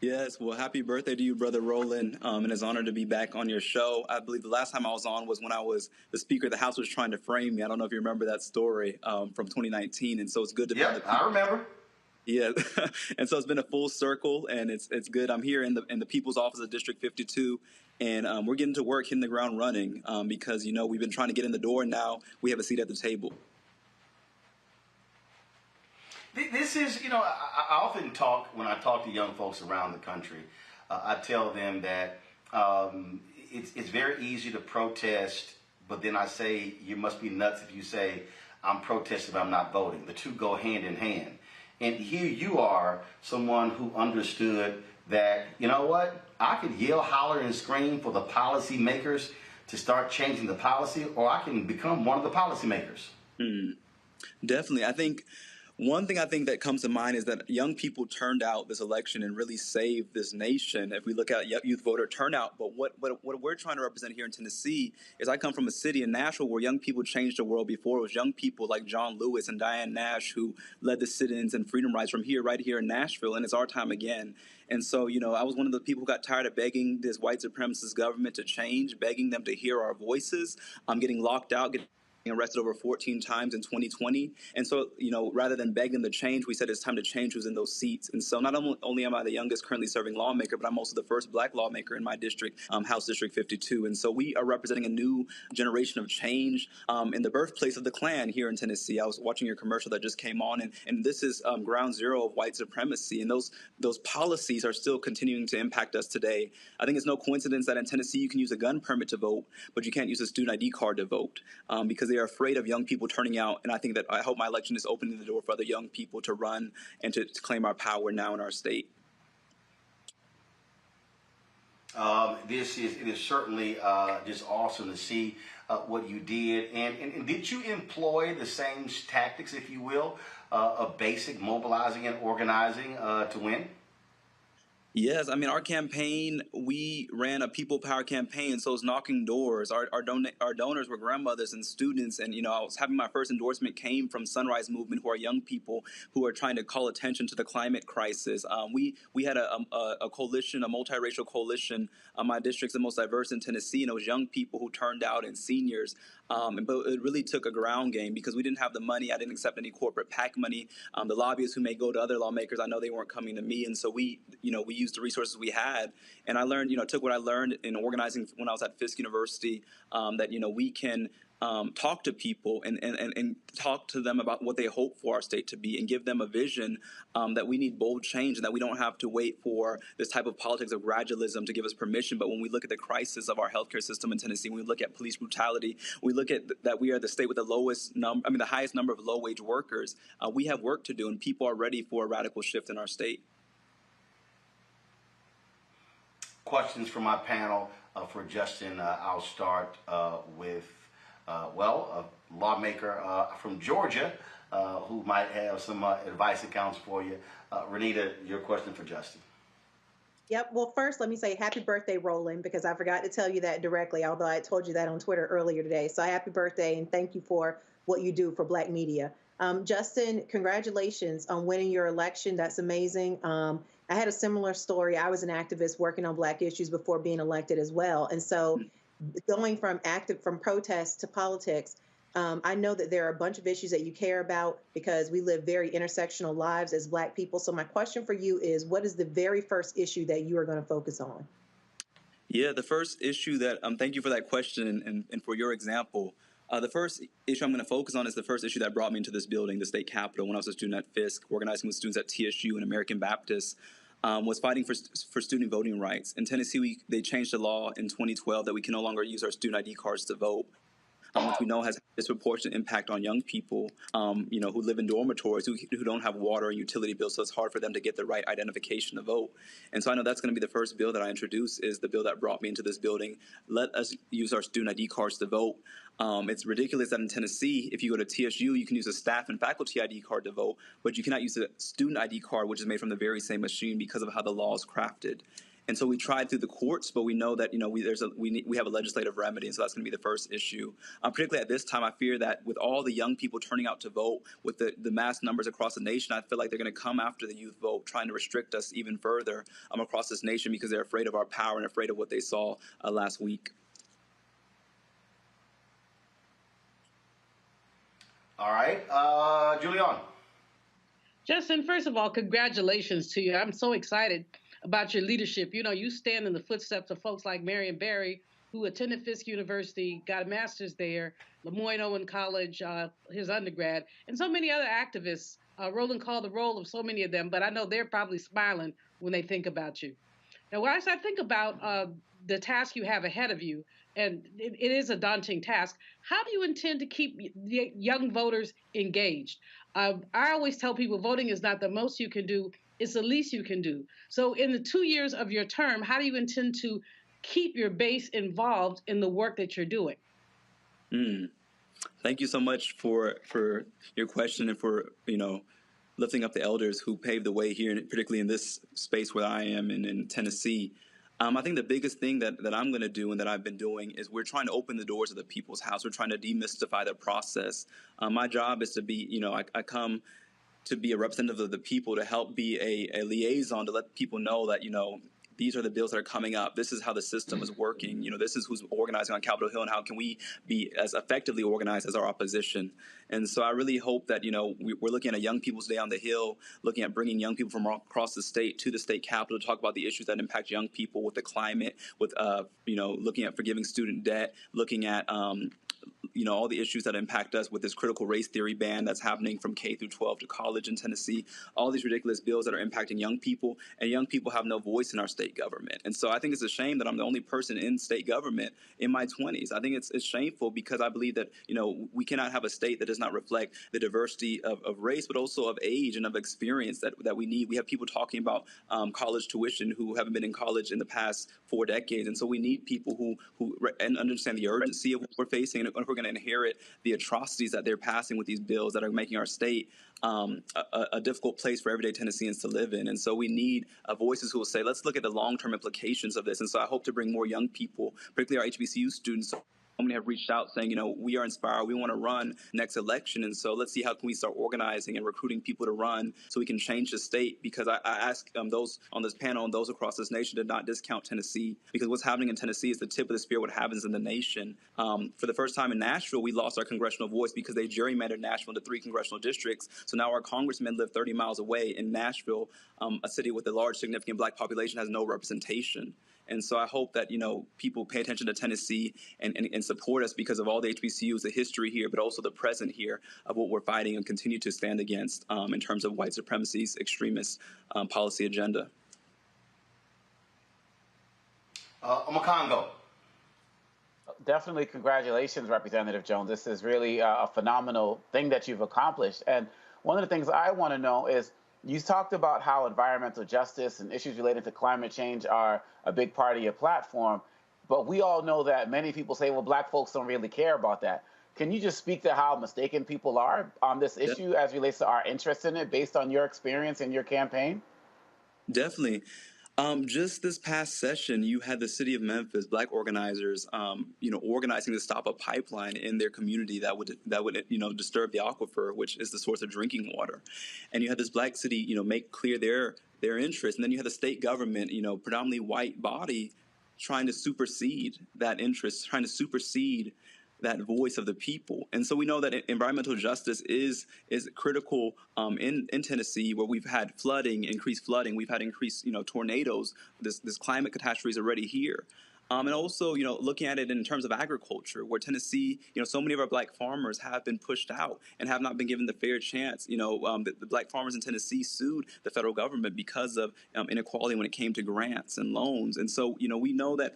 Yes, well, happy birthday to you, Brother Roland, and it's an honor to be back on your show. I believe the last time I was on was when I was the Speaker of the House was trying to frame me. I don't know if you remember that story from 2019, and so it's good to be on the I remember. Yeah, and so it's been a full circle, and it's good. I'm here in the People's Office of District 52, and we're getting to work, hitting the ground running, because, you know, we've been trying to get in the door, and now we have a seat at the table. This is, you know, I often talk, when I talk to young folks around the country, I tell them that it's very easy to protest, but then I say, you must be nuts if you say, I'm protesting but I'm not voting. The two go hand in hand. And here you are, someone who understood that, you know what, I could yell, holler, and scream for the policy makers to start changing the policy, or I can become one of the policy makers. Definitely. I think one thing that comes to mind is that young people turned out this election and really saved this nation. If we look at youth voter turnout, but what we're trying to represent here in Tennessee is I come from a city in Nashville where young people changed the world before. It was young people like John Lewis and Diane Nash who led the sit-ins and freedom rides from right here in Nashville, and it's our time again. And so, you know, I was one of the people who got tired of begging this white supremacist government to change, begging them to hear our voices. I'm getting locked out, getting arrested over 14 times in 2020. And so, you know, rather than beg them to change, we said it's time to change who's in those seats. And so not only am I the youngest currently serving lawmaker, but I'm also the first black lawmaker in my district, House District 52. And so we are representing a new generation of change in the birthplace of the Klan here in Tennessee. I was watching your commercial that just came on, and this is ground zero of white supremacy. And those policies are still continuing to impact us today. I think it's no coincidence that in Tennessee you can use a gun permit to vote, but you can't use a student ID card to vote because they are afraid of young people turning out. And I hope my election is opening the door for other young people to run and to claim our power now in our state. It is certainly just awesome to see what you did. And did you employ the same tactics, if you will, of basic mobilizing and organizing to win? Yes, I mean, our campaign, we ran a people power campaign, so it's knocking doors. Our donors were grandmothers and students, and, you know, I was having my first endorsement came from Sunrise Movement, who are young people who are trying to call attention to the climate crisis. We had a coalition, a multiracial coalition. My district's the most diverse in Tennessee, and it was young people who turned out and seniors. But it really took a ground game because we didn't have the money. I didn't accept any corporate PAC money. The lobbyists who may go to other lawmakers, I know they weren't coming to me. And so we used the resources we had. And I learned, took what I learned in organizing when I was at Fisk University, that, we can talk to people and talk to them about what they hope for our state to be and give them a vision that we need bold change and that we don't have to wait for this type of politics of gradualism to give us permission. But when we look at the crisis of our healthcare system in Tennessee, when we look at police brutality, we look at that we are the state with the highest number of low-wage workers. We have work to do, and people are ready for a radical shift in our state. Questions from my panel for Justin. I'll start with a lawmaker from Georgia who might have some advice and counsel for you. Renita, your question for Justin. Yep. Well, first, let me say happy birthday, Roland, because I forgot to tell you that directly, although I told you that on Twitter earlier today. So happy birthday, and thank you for what you do for Black media. Justin, congratulations on winning your election. That's amazing. I had a similar story. I was an activist working on Black issues before being elected as well. And so going from protest to politics, I know that there are a bunch of issues that you care about because we live very intersectional lives as Black people. So my question for you is, what is the very first issue that you are going to focus on? Yeah, the first issue that, thank you for that question and for your example. The first issue I'm going to focus on is the first issue that brought me into this building, the state capitol, when I was a student at Fisk, organizing with students at TSU and American Baptist, was fighting for student voting rights. In Tennessee, they changed the law in 2012 that we can no longer use our student ID cards to vote, which we know has a disproportionate impact on young people, who live in dormitories, who don't have water and utility bills, so it's hard for them to get the right identification to vote. And so I know that's going to be the first bill that I introduce, is the bill that brought me into this building. Let us use our student ID cards to vote. It's ridiculous that in Tennessee, if you go to TSU, you can use a staff and faculty ID card to vote, but you cannot use a student ID card, which is made from the very same machine, because of how the law is crafted. And so we tried through the courts, but we know that we have a legislative remedy, and so that's going to be the first issue. Particularly at this time, I fear that with all the young people turning out to vote, with the mass numbers across the nation, I feel like they're going to come after the youth vote, trying to restrict us even further across this nation, because they're afraid of our power and afraid of what they saw last week. All right, Julian. Justin, first of all, congratulations to you. I'm so excited about your leadership. You stand in the footsteps of folks like Marion Barry, who attended Fisk University, got a master's there, Lemoyne Owen College, his undergrad, and so many other activists. Roland called the roll of so many of them, but I know they're probably smiling when they think about you. Now, as I think about the task you have ahead of you, and it is a daunting task, how do you intend to keep young voters engaged? I always tell people voting is not the most you can do, it's the least you can do. So in the 2 years of your term, how do you intend to keep your base involved in the work that you're doing? Thank you so much for your question and for, lifting up the elders who paved the way here, and particularly in this space where I am in Tennessee. I think the biggest thing that I'm going to do and that I've been doing is we're trying to open the doors of the people's house. We're trying to demystify the process. My job is to be, I come to be a representative of the people, to help be a liaison, to let people know that, these are the bills that are coming up. This is how the system is working. This is who's organizing on Capitol Hill, and how can we be as effectively organized as our opposition. And so I really hope that, we're looking at a Young People's Day on the Hill, looking at bringing young people from across the state to the state capitol to talk about the issues that impact young people, with the climate, with, looking at forgiving student debt, looking at, all the issues that impact us with this critical race theory ban that's happening from K through 12 to college in Tennessee, all these ridiculous bills that are impacting young people, and young people have no voice in our state government. And so I think it's a shame that I'm the only person in state government in my 20s. I think it's shameful, because I believe that, we cannot have a state that does not reflect the diversity of race, but also of age and of experience that we need. We have people talking about college tuition who haven't been in college in the past 4 decades. And so we need people who understand the urgency of what we're facing, and if we're going to inherit the atrocities that they're passing with these bills that are making our state a difficult place for everyday Tennesseans to live in. And so we need voices who will say, let's look at the long-term implications of this. And so I hope to bring more young people, particularly our HBCU students. So many have reached out saying, we are inspired. We want to run next election. And so let's see how can we start organizing and recruiting people to run so we can change the state. Because I ask those on this panel and those across this nation to not discount Tennessee, because what's happening in Tennessee is the tip of the spear what happens in the nation. For the first time in Nashville, we lost our congressional voice because they gerrymandered Nashville into 3 congressional districts. So now our congressmen live 30 miles away in Nashville, a city with a large, significant black population, has no representation. And so I hope that, people pay attention to Tennessee and support us because of all the HBCUs, the history here, but also the present here of what we're fighting and continue to stand against in terms of white supremacy's extremist policy agenda. Convo. Definitely congratulations, Representative Jones. This is really a phenomenal thing that you've accomplished. And one of the things I want to know is, you talked about how environmental justice and issues related to climate change are a big part of your platform, but we all know that many people say, well, black folks don't really care about that. Can you just speak to how mistaken people are on this issue as relates to our interest in it based on your experience in your campaign? Definitely. Just this past session, you had the city of Memphis, black organizers, organizing to stop a pipeline in their community that would disturb the aquifer, which is the source of drinking water. And you had this black city, make clear their interest. And then you had the state government, predominantly white body, trying to supersede that interest, trying to supersede that voice of the people. And so we know that environmental justice is critical in Tennessee, where we've had increased flooding, we've had increased tornadoes. This climate catastrophe is already here. And also, looking at it in terms of agriculture, where Tennessee, so many of our black farmers have been pushed out and have not been given the fair chance. The black farmers in Tennessee sued the federal government because of inequality when it came to grants and loans. And so, we know that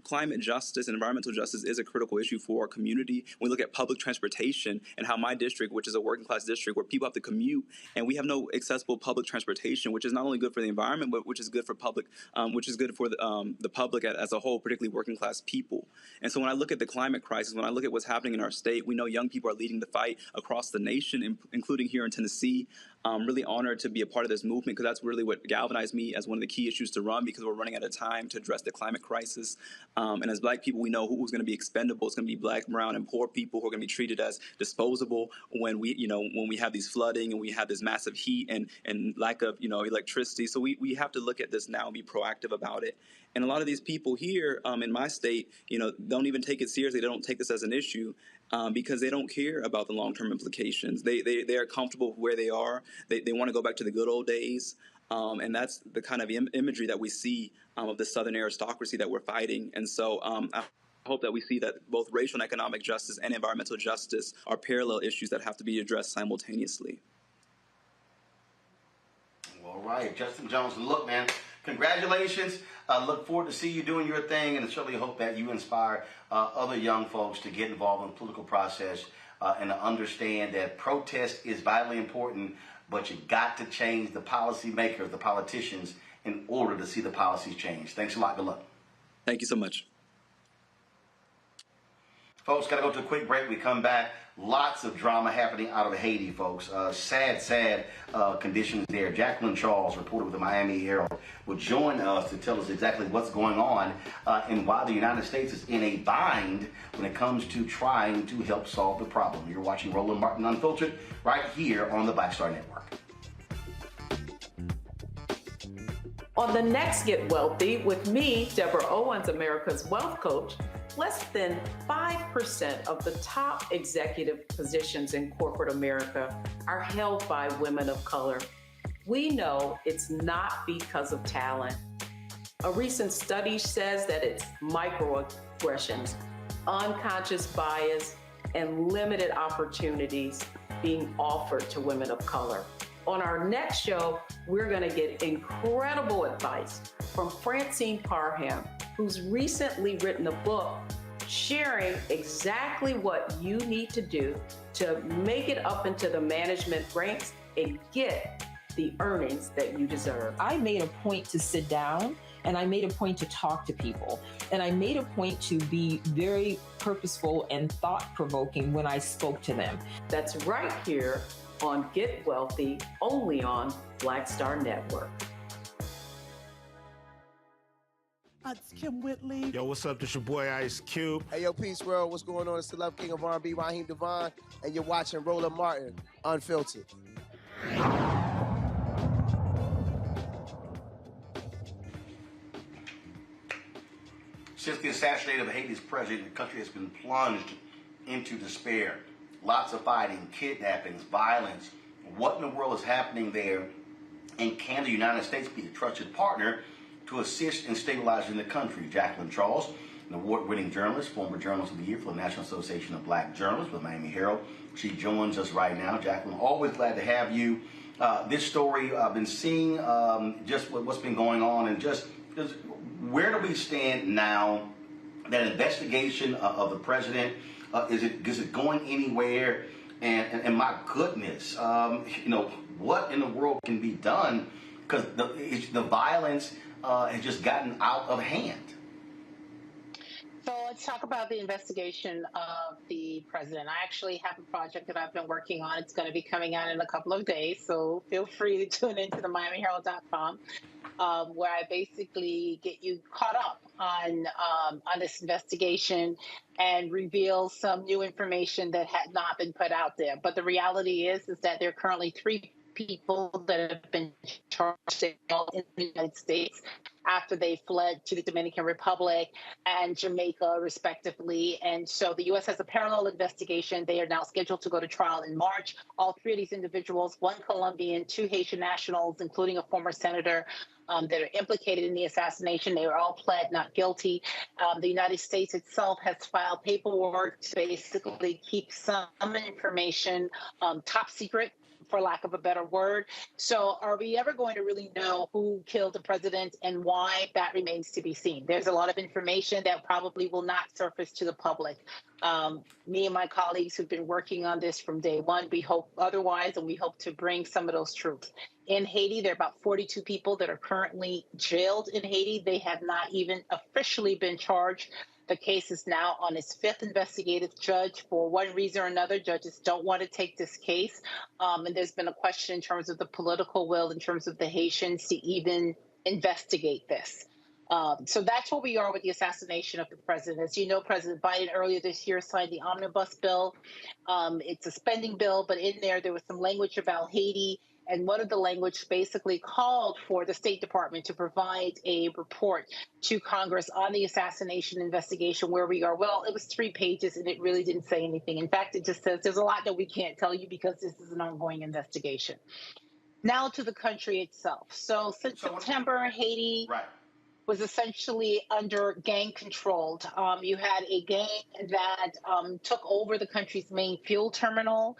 climate justice and environmental justice is a critical issue for our community. When we look at public transportation and how my district, which is a working class district where people have to commute, and we have no accessible public transportation, which is not only good for the environment, but which is good for the public as a whole, particularly working class people. And so when I look at the climate crisis, when I look at what's happening in our state, we know young people are leading the fight across the nation, including here in Tennessee. I'm really honored to be a part of this movement because that's really what galvanized me as one of the key issues to run, because we're running out of time to address the climate crisis. And as black people, we know who's going to be expendable. It's going to be black, brown, and poor people who are going to be treated as disposable when we have these flooding and we have this massive heat and lack of, electricity. So we have to look at this now and be proactive about it. And a lot of these people here in my state, don't even take it seriously. They don't take this as an issue because they don't care about the long-term implications. They are comfortable where they are. They want to go back to the good old days. And that's the kind of imagery that we see of the Southern aristocracy that we're fighting. And so I hope that we see that both racial and economic justice and environmental justice are parallel issues that have to be addressed simultaneously. All right, Justin Jones, look, man, congratulations. I look forward to see you doing your thing, and I certainly hope that you inspire other young folks to get involved in the political process and to understand that protest is vitally important, but you got to change the policy makers, the politicians, in order to see the policies change. Thanks a lot. Good luck. Thank you so much. Folks, got to go to a quick break. We come back. Lots of drama happening out of Haiti, folks. Sad conditions there. Jacqueline Charles, reporter with the Miami Herald, will join us to tell us exactly what's going on and why the United States is in a bind when it comes to trying to help solve the problem. You're watching Roland Martin Unfiltered right here on the Black Star Network. On the next Get Wealthy with me, Deborah Owens, America's Wealth Coach, less than 5% of the top executive positions in corporate America are held by women of color. We know it's not because of talent. A recent study says that it's microaggressions, unconscious bias, and limited opportunities being offered to women of color. On our next show, we're going to get incredible advice from Francine Parham, who's recently written a book sharing exactly what you need to do to make it up into the management ranks and get the earnings that you deserve. I made a point to sit down and I made a point to talk to people. And I made a point to be very purposeful and thought-provoking when I spoke to them. That's right here on Get Wealthy, only on Black Star Network. It's Kim Whitley. Yo, what's up? This your boy Ice Cube. Hey, yo, Peace World. What's going on? It's the Love King of R&B, Raheem Devon, and you're watching Roland Martin Unfiltered. Since the assassination of Haiti's president, the country has been plunged into despair. Lots of fighting, kidnappings, violence. What in the world is happening there? And can the United States be a trusted partner to assist in stabilizing the country? Jacqueline Charles, an award-winning journalist, former Journalist of the Year for the National Association of Black Journalists with Miami Herald. She joins us right now. Jacqueline, always glad to have you. This story, I've been seeing just what's been going on, and just where do we stand now? That investigation of the president, is it going anywhere? And my goodness, what in the world can be done? Because the violence has just gotten out of hand. So let's talk about the investigation of the president. I actually have a project that I've been working on. It's going to be coming out in a couple of days, so feel free to tune into the MiamiHerald.com, where I basically get you caught up on this investigation and reveal some new information that had not been put out there. But the reality is that there are currently 3 people that have been charged in the United States after they fled to the Dominican Republic and Jamaica, respectively. And so the U.S. has a parallel investigation. They are now scheduled to go to trial in March. All three of these individuals, one Colombian, two Haitian nationals, including a former senator, that are implicated in the assassination. They were all pled not guilty. The United States itself has filed paperwork to basically keep some information top secret, for lack of a better word. So are we ever going to really know who killed the president and why? That remains to be seen. There's a lot of information that probably will not surface to the public. Me and my colleagues who've been working on this from day one, we hope otherwise, and we hope to bring some of those truths. In Haiti, there are about 42 people that are currently jailed in Haiti. They have not even officially been charged. The case is now on its fifth investigative judge. For one reason or another, judges don't want to take this case. And there's been a question in terms of the political will, in terms of the Haitians to even investigate this. So that's where we are with the assassination of the president. As you know, President Biden earlier this year signed the omnibus bill. It's a spending bill, but in there was some language about Haiti. And one of the language basically called for the State Department to provide a report to Congress on the assassination investigation, where we are. Well, it was 3 pages, and it really didn't say anything. In fact, it just says there's a lot that we can't tell you because this is an ongoing investigation. Now to the country itself. So since September, Haiti was essentially under gang controlled. You had a gang that took over the country's main fuel terminal.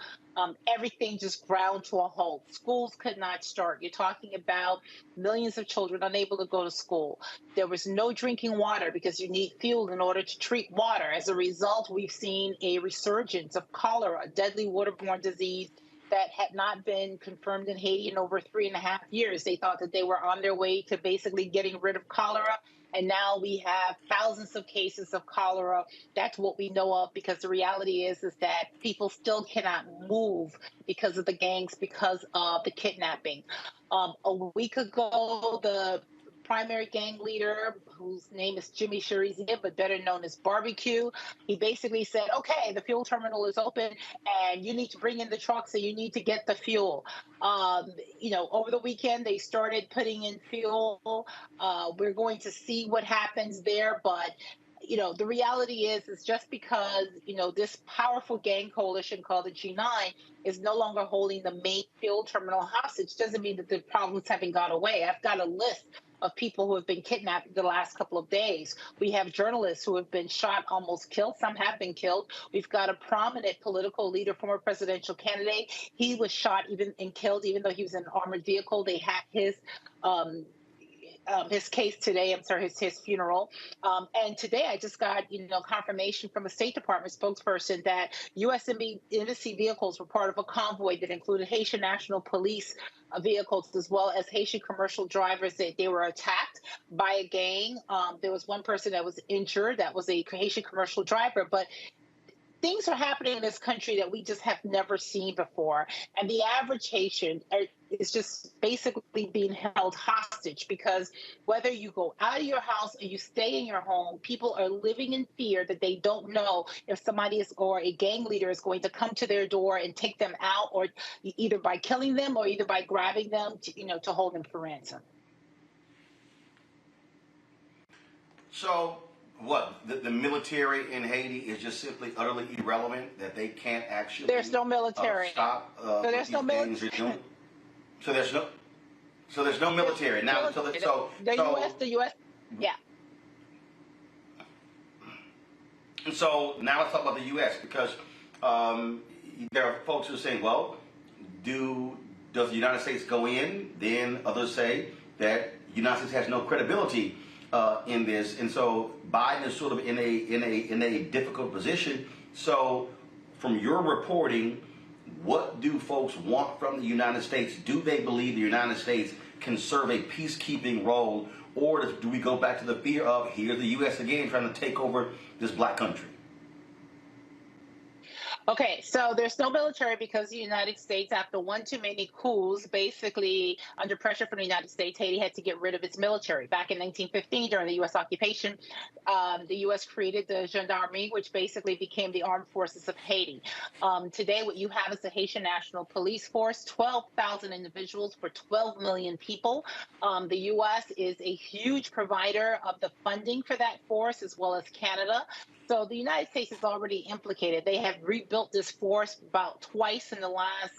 Everything just ground to a halt. Schools could not start. You're talking about millions of children unable to go to school. There was no drinking water because you need fuel in order to treat water. As a result, we've seen a resurgence of cholera, a deadly waterborne disease that had not been confirmed in Haiti in over 3.5 years. They thought that they were on their way to basically getting rid of cholera. And now we have thousands of cases of cholera. That's what we know of, because the reality is that people still cannot move because of the gangs, because of the kidnapping. A week ago, the primary gang leader, whose name is Jimmy Cherizier, but better known as Barbecue, he basically said, okay, the fuel terminal is open and you need to bring in the trucks and you need to get the fuel. Over the weekend, they started putting in fuel. We're going to see what happens there. But the reality is just because, this powerful gang coalition called the G9 is no longer holding the main fuel terminal hostage doesn't mean that the problems haven't gone away. I've got a list of people who have been kidnapped the last couple of days. We have journalists who have been shot, almost killed. Some have been killed. We've got a prominent political leader, former presidential candidate. He was shot and killed, even though he was in an armored vehicle. They had his case today, his funeral. And today I just got, confirmation from a State Department spokesperson that U.S. embassy vehicles were part of a convoy that included Haitian National Police vehicles, as well as Haitian commercial drivers. They were attacked by a gang. There was one person that was injured. That was a Haitian commercial driver. But things are happening in this country that we just have never seen before. And the average Haitian is just basically being held hostage, because whether you go out of your house or you stay in your home, people are living in fear that they don't know if somebody or a gang leader is going to come to their door and take them out, or either by killing them or either by grabbing them to hold them for ransom. So what, the military in Haiti is just simply utterly irrelevant, that they can't actually there's no military stop so there's no military. So there's no military now. The U.S. Yeah. And so now let's talk about the U.S. because there are folks who are saying, well, does the United States go in? Then others say that the United States has no credibility in this, and so Biden is sort of in a difficult position. So, from your reporting, what do folks want from the United States? Do they believe the United States can serve a peacekeeping role, or do we go back to the fear of here's the U.S. again trying to take over this black country? Okay, so there's no military because the United States, after one too many coups, basically under pressure from the United States, Haiti had to get rid of its military. Back in 1915, during the U.S. occupation, the U.S. created the Gendarmerie, which basically became the armed forces of Haiti. Today, what you have is the Haitian National Police Force, 12,000 individuals for 12 million people. The U.S. is a huge provider of the funding for that force, as well as Canada. So the United States is already implicated. They have rebuilt this force about twice in the last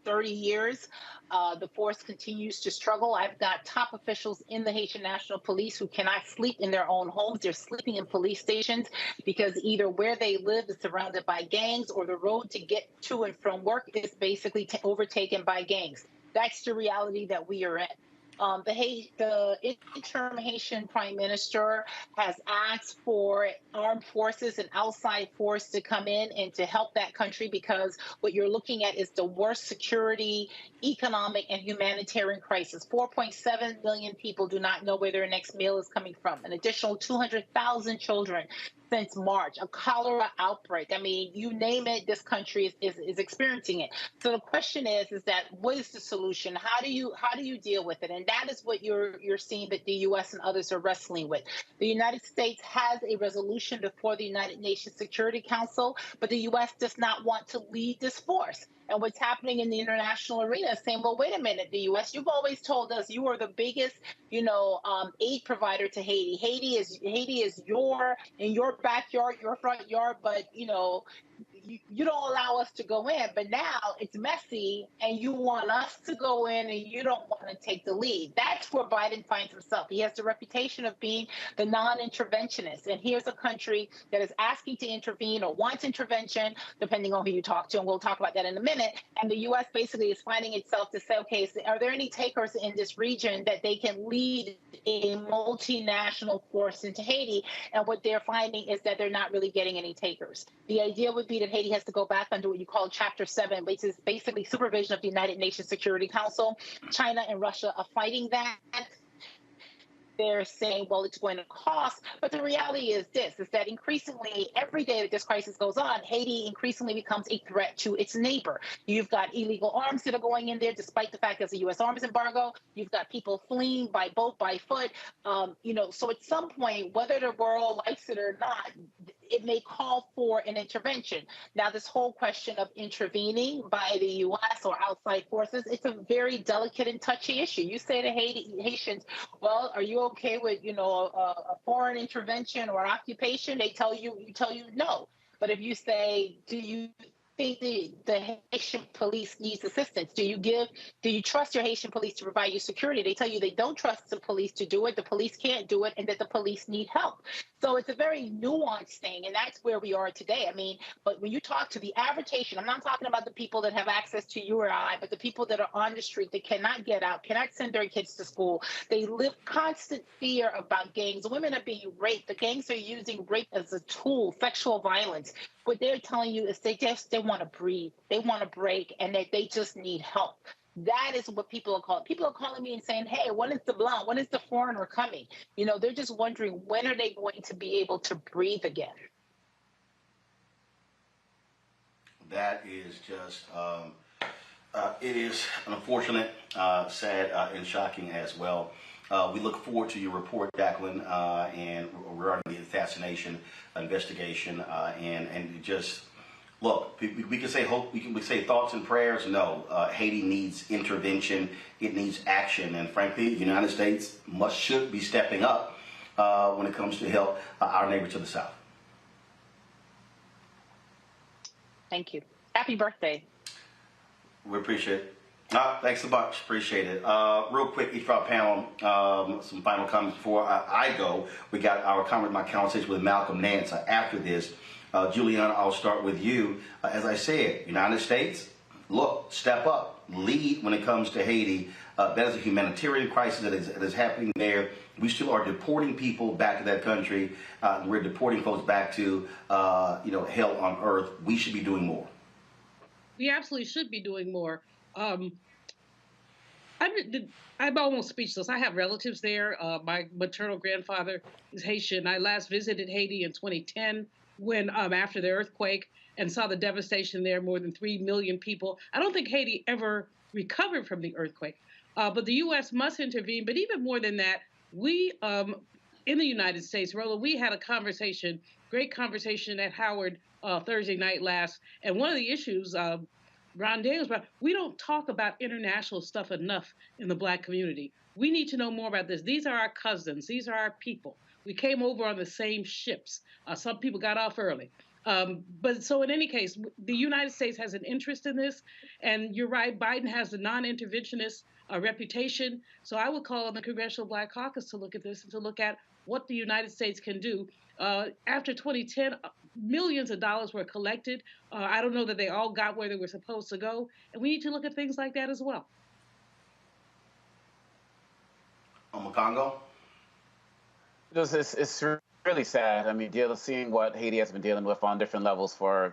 30 years. The force continues to struggle. I've got top officials in the Haitian National Police who cannot sleep in their own homes. They're sleeping in police stations because either where they live is surrounded by gangs or the road to get to and from work is basically overtaken by gangs. That's the reality that we are in. The interim Haitian prime minister has asked for armed forces and outside force to come in and to help that country because what you're looking at is the worst security, economic, and humanitarian crisis. 4.7 million people do not know where their next meal is coming from. An additional 200,000 children since March, a cholera outbreak. I mean, you name it, this country is experiencing it. So the question is that what is the solution? How do you deal with it? And that is what you're seeing that the U.S. and others are wrestling with. The United States has a resolution before the United Nations Security Council, but the U.S. does not want to lead this force. And what's happening in the international arena is saying, well, wait a minute, the U.S., you've always told us you are the biggest, aid provider to Haiti. Haiti is in your backyard, your front yard, but, you don't allow us to go in. But now it's messy and you want us to go in and you don't want to take the lead. That's where Biden finds himself. He has the reputation of being the non-interventionist. And here's a country that is asking to intervene or wants intervention, depending on who you talk to. And we'll talk about that in a minute. And the U.S. basically is finding itself to say, okay, so are there any takers in this region that they can lead a multinational force into Haiti? And what they're finding is that they're not really getting any takers. The idea would be that Haiti has to go back under what you call Chapter 7, which is basically supervision of the United Nations Security Council. China and Russia are fighting that. They're saying, well, it's going to cost. But the reality is that increasingly, every day that this crisis goes on, Haiti increasingly becomes a threat to its neighbor. You've got illegal arms that are going in there, despite the fact there's a U.S. arms embargo. You've got people fleeing by boat, by foot. So at some point, whether the world likes it or not, it may call for an intervention. Now, this whole question of intervening by the U.S. or outside forces, it's a very delicate and touchy issue. You say to Haitians, well, are you okay with, a foreign intervention or occupation? They tell you no. But if you say, do you think the Haitian police needs assistance? Do you trust your Haitian police to provide you security? They tell you they don't trust the police to do it, the police can't do it, and that the police need help. So it's a very nuanced thing, and that's where we are today. I mean, but when you talk to the average Haitian, I'm not talking about the people that have access to you or I, but the people that are on the street that cannot get out, cannot send their kids to school. They live constant fear about gangs. Women are being raped. The gangs are using rape as a tool, sexual violence. What they're telling you is they want to breathe, they want to break, and that they just need help. That is what people are calling. People are calling me and saying, hey, when is the blonde? When is the foreigner coming? They're just wondering, when are they going to be able to breathe again? That is just, it is unfortunate, sad, and shocking as well. We look forward to your report, Jacqueline, and regarding the assassination investigation, and just look. We can say hope. We can say thoughts and prayers. No, Haiti needs intervention. It needs action, and frankly, the United States should be stepping up when it comes to help our neighbor to the south. Thank you. Happy birthday. We appreciate it. Thanks a bunch. Appreciate it. Real quick, each of our panel, some final comments before I go. We got my conversation with Malcolm Nance after this. Juliana, I'll start with you. As I said, United States, look, step up, lead when it comes to Haiti. That is a humanitarian crisis that is happening there. We still are deporting people back to that country. We're deporting folks back to, hell on earth. We should be doing more. We absolutely should be doing more. I'm almost speechless. I have relatives there. My maternal grandfather is Haitian. I last visited Haiti in 2010. when after the earthquake and saw the devastation there, more than 3 million people. I don't think Haiti ever recovered from the earthquake, but the U.S. must intervene. But even more than that, we in the United States, Roland, we had a conversation, great conversation at Howard Thursday night last, and one of the issues Ron Daniels brought, we don't talk about international stuff enough in the Black community. We need to know more about this. These are our cousins. These are our people. We came over on the same ships. Some people got off early. But so in any case, the United States has an interest in this. And you're right, Biden has a non-interventionist reputation. So I would call on the Congressional Black Caucus to look at this and to look at what the United States can do. After 2010, millions of dollars were collected. I don't know that they all got where they were supposed to go. And we need to look at things like that as well. Congo? It's really sad. I mean, seeing what Haiti has been dealing with on different levels for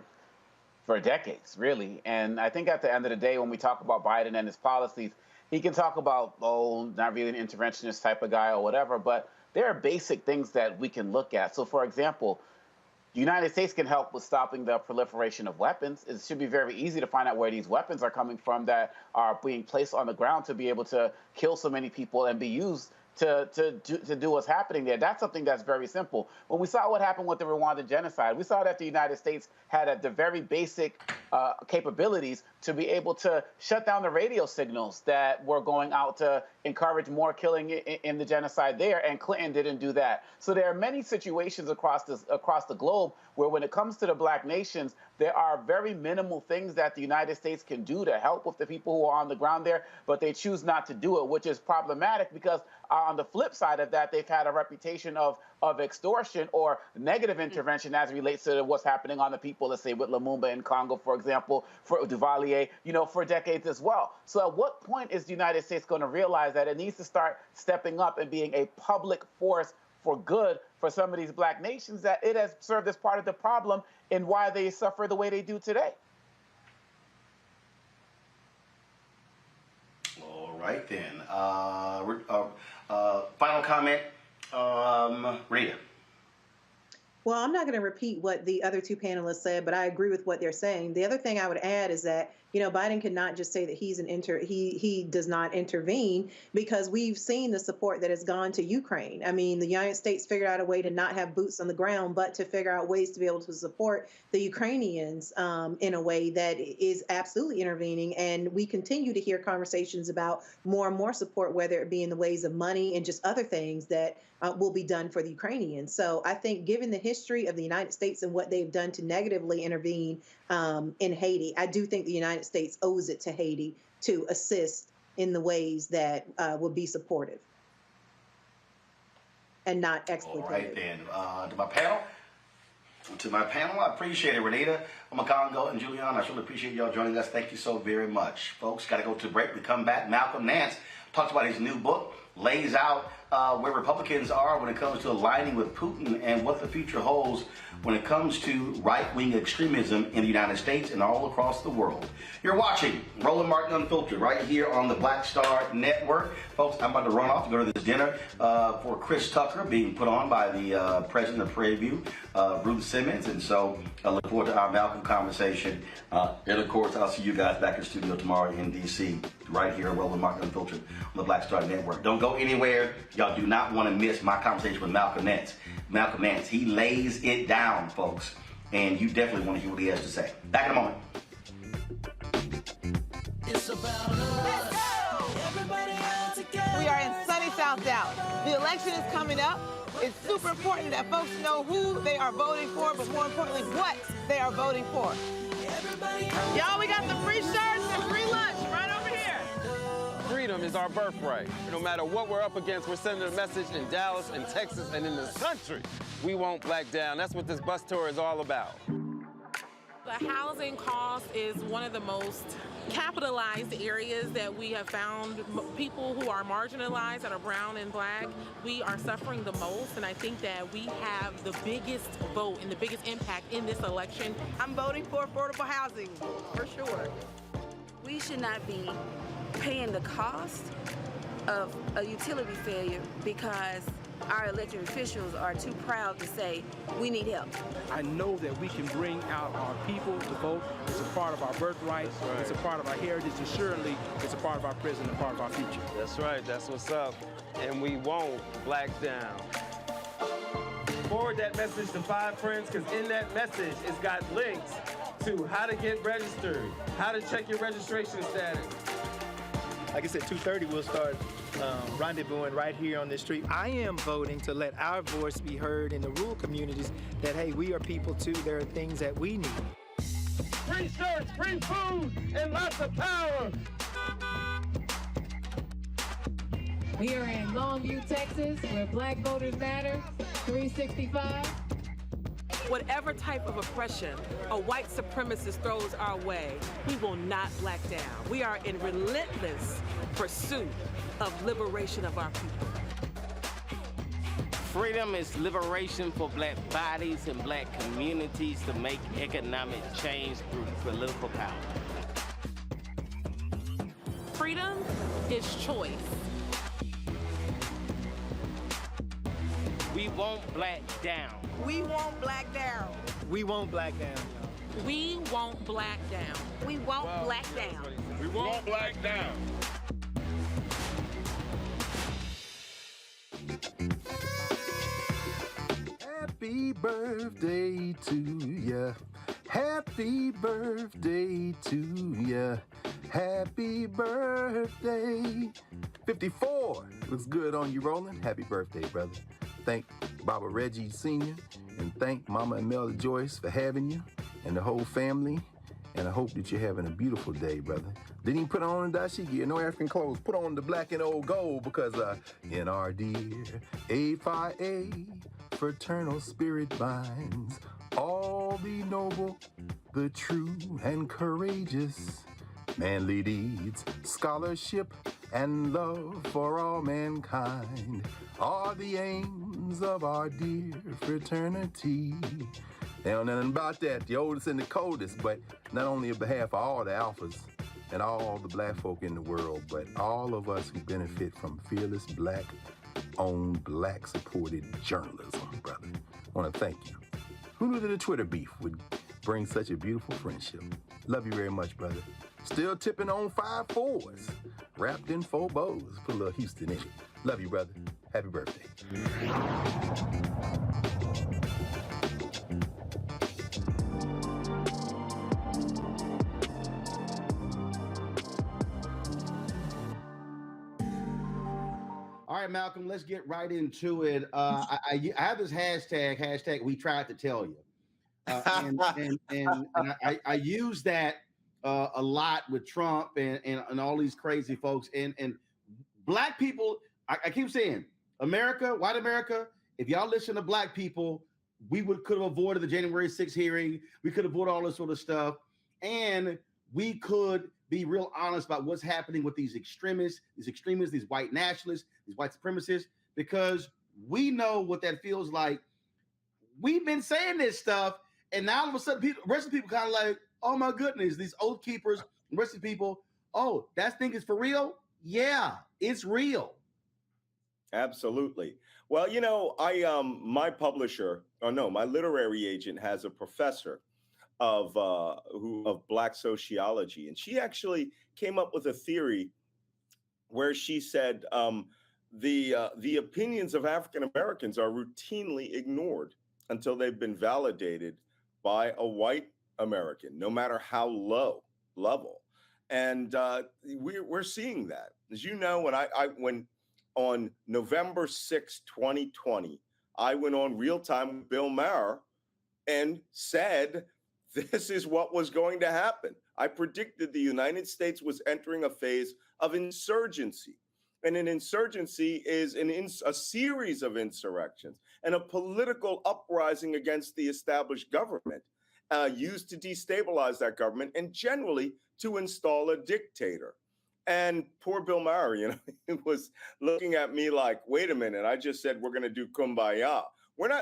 decades, really. And I think at the end of the day, when we talk about Biden and his policies, he can talk about, not really an interventionist type of guy or whatever, but there are basic things that we can look at. So, for example, the United States can help with stopping the proliferation of weapons. It should be very easy to find out where these weapons are coming from that are being placed on the ground to be able to kill so many people and be used to do what's happening there. That's something that's very simple. When we saw what happened with the Rwandan genocide, we saw that the United States had the very basic capabilities to be able to shut down the radio signals that were going out to encourage more killing in the genocide there, and Clinton didn't do that. So there are many situations across the globe where when it comes to the Black nations, there are very minimal things that the United States can do to help with the people who are on the ground there, but they choose not to do it, which is problematic because on the flip side of that, they've had a reputation of extortion or negative intervention as it relates to what's happening on the people, let's say with Lumumba in Congo, for example, for Duvalier, for decades as well. So at what point is the United States going to realize that it needs to start stepping up and being a public force for good for some of these Black nations, that it has served as part of the problem in why they suffer the way they do today? All right, then. Final comment, Rita. Well, I'm not going to repeat what the other two panelists said, but I agree with what they're saying. The other thing I would add is that, Biden cannot just say that he does not intervene, because we've seen the support that has gone to Ukraine. I mean, the United States figured out a way to not have boots on the ground, but to figure out ways to be able to support the Ukrainians in a way that is absolutely intervening. And we continue to hear conversations about more and more support, whether it be in the ways of money and just other things that will be done for the Ukrainians. So I think given the history of the United States and what they've done to negatively intervene in Haiti, I do think the United States owes it to Haiti to assist in the ways that will be supportive and not exploitative. All right, then. To my panel, I appreciate it, Renita, Congo, and Julian. I really appreciate y'all joining us. Thank you so very much. Folks, got to go to break. We come back. Malcolm Nance talks about his new book, lays out where Republicans are when it comes to aligning with Putin and what the future holds when it comes to right-wing extremism in the United States and all across the world. You're watching Roland Martin Unfiltered right here on the Black Star Network. Folks, I'm about to run off to go to this dinner for Chris Tucker, being put on by the president of Prairie View, Ruth Simmons. And so I look forward to our Malcolm conversation. And of course, I'll see you guys back in studio tomorrow in D.C. right here on Roland Martin Unfiltered on the Black Star Network. Don't go anywhere. Y'all do not want to miss my conversation with Malcolm Nance. Malcolm Nance, he lays it down, folks, and you definitely want to hear what he has to say. Back in a moment. It's about us. We are in sunny South Dallas. The election is coming up. It's super important that folks know who they are voting for, but more importantly, what they are voting for. Y'all, we got the free shirts and free lunch right over here. Freedom is our birthright. No matter what we're up against, we're sending a message in Dallas and Texas and in this country. We won't back down. That's what this bus tour is all about. The housing cost is one of the most capitalized areas that we have found. People who are marginalized, that are brown and Black, we are suffering the most, and I think that we have the biggest vote and the biggest impact in this election. I'm voting for affordable housing, for sure. We should not be paying the cost of a utility failure because our elected officials are too proud to say, we need help. I know that we can bring out our people to vote. It's a part of our birthright. Right. It's a part of our heritage. And surely it's a part of our present and part of our future. That's right. That's what's up. And we won't black down. Forward that message to 5 friends, because in that message, it's got links to how to get registered, how to check your registration status. Like I said, 2:30 we'll start rendezvousing right here on this street. I am voting to let our voice be heard in the rural communities that, hey, we are people too. There are things that we need. Free shirts, free food, and lots of power. We are in Longview, Texas, where Black voters matter, 365. Whatever type of oppression a white supremacist throws our way, we will not black down. We are in relentless pursuit of liberation of our people. Freedom is liberation for black bodies and black communities to make economic change through political power. Freedom is choice. We won't black down. We won't black down. We won't black down, y'all. We won't black down. We won't black down. We won't black down. Happy birthday to ya. Happy birthday to ya. Happy birthday. 54. Looks good on you, Roland. Happy birthday, brother. Thank Baba Reggie Sr. and thank Mama Imelda Joyce for having you and the whole family. And I hope that you're having a beautiful day, brother. Didn't even put on the dashiki, no African clothes. Put on the black and old gold because in our dear A-Phi-A, fraternal spirit binds all the noble, the true and courageous, manly deeds, scholarship, and love for all mankind are the aims of our dear fraternity. They don't know nothing about that, the oldest and the coldest, but not only on behalf of all the alphas and all the black folk in the world, but all of us who benefit from fearless black-owned, black-supported journalism, brother. I want to thank you. Who knew that a Twitter beef would bring such a beautiful friendship? Love you very much, brother. Still tipping on 5 4s, wrapped in 4 bows. Put a little Houston in it. Love you, brother. Happy birthday. All right, Malcolm, let's get right into it. I have this hashtag we tried to tell you. And I use that a lot with Trump and all these crazy folks. And black people, I keep saying, America, white America, if y'all listen to black people, we could have avoided the January 6th hearing. We could have avoided all this sort of stuff. And we could be real honest about what's happening with these extremists, these white nationalists, these white supremacists, because we know what that feels like. We've been saying this stuff, and now all of a sudden, the rest of the people kind of like, oh my goodness, these oath keepers, the rest of the people, oh, that thing is for real? Yeah, it's real. Absolutely. Well, you know, my literary agent has a professor of Black sociology, and she actually came up with a theory where she said the opinions of African Americans are routinely ignored until they've been validated by a white American, no matter how low level. And we're seeing that. As you know, when on November 6, 2020, I went on Real Time with Bill Maher and said this is what was going to happen. I predicted the United States was entering a phase of insurgency. And an insurgency is a series of insurrections and a political uprising against the established government used to destabilize that government and generally to install a dictator. And poor Bill Maher, you know, he was looking at me like, wait a minute, I just said we're going to do kumbaya.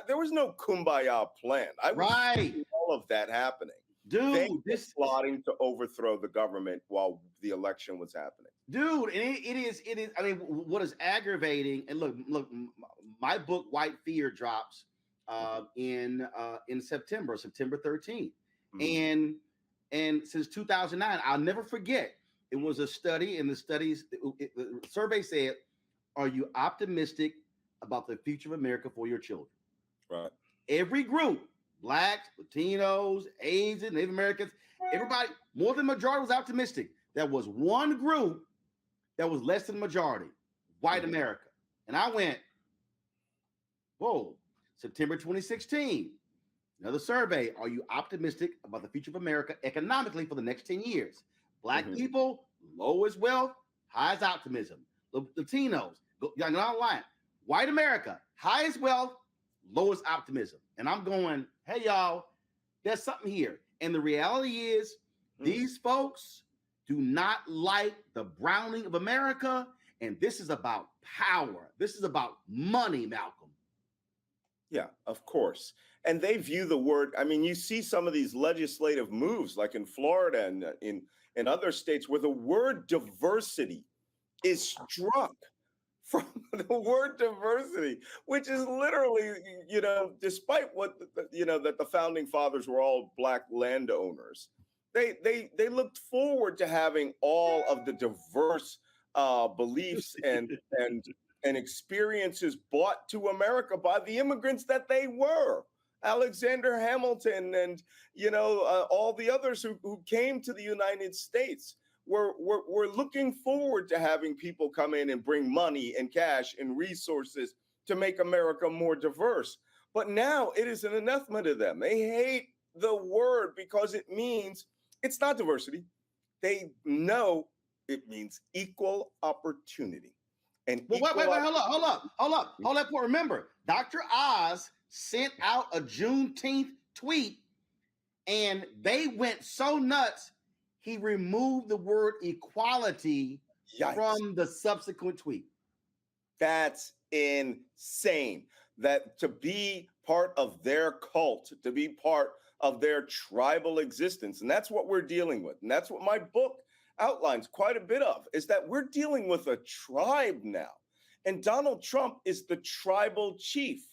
There was no kumbaya plan. I was seeing all of that happening. Dude, they were plotting to overthrow the government while the election was happening. Dude, and it is. I mean, what is aggravating? And look, my book White Fear drops in September 13th, and since 2009, I'll never forget. It was a study, and the survey said, "Are you optimistic about the future of America for your children?" Right. Every group, Blacks, Latinos, Asians, Native Americans, everybody, more than majority was optimistic. There was one group that was less than majority, white America. And I went, whoa, September 2016, another survey. Are you optimistic about the future of America economically for the next 10 years? Black people, lowest wealth, highest optimism. Latinos, y'all know online. White America, highest wealth, lowest optimism. And I'm going, hey, y'all, there's something here. And the reality is, these folks do not like the browning of America. And this is about power. This is about money, Malcolm. Yeah, of course. And they view the word, I mean, you see some of these legislative moves, like in Florida and in other states, where the word diversity is struck from the word diversity, which is literally, despite what, that the founding fathers were all Black landowners, they looked forward to having all of the diverse beliefs and experiences brought to America by the immigrants that they were. Alexander Hamilton and, all the others who came to the United States. We're looking forward to having people come in and bring money and cash and resources to make America more diverse. But now it is an anathema to them. They hate the word because it means it's not diversity. They know it means equal opportunity. And wait, hold up. Remember, Dr. Oz sent out a Juneteenth tweet, and they went so nuts, he removed the word equality from the subsequent tweet. That's insane. That to be part of their cult, to be part of their tribal existence, and that's what we're dealing with. And that's what my book outlines quite a bit of, is that we're dealing with a tribe now. And Donald Trump is the tribal chief.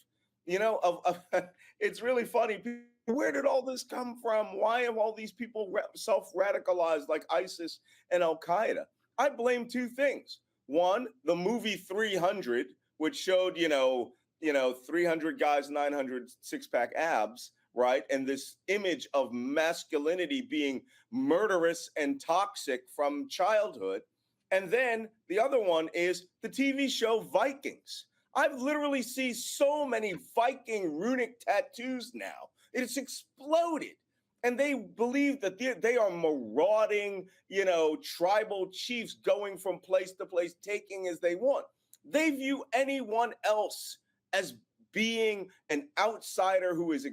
It's really funny. Where did all this come from? Why have all these people self-radicalized like ISIS and Al-Qaeda? I blame two things. One, the movie 300, which showed, 300 guys, 900 six-pack abs, right? And this image of masculinity being murderous and toxic from childhood. And then the other one is the TV show Vikings. I've literally seen so many Viking runic tattoos now. It's exploded. And they believe that they are marauding, tribal chiefs going from place to place, taking as they want. They view anyone else as being an outsider who is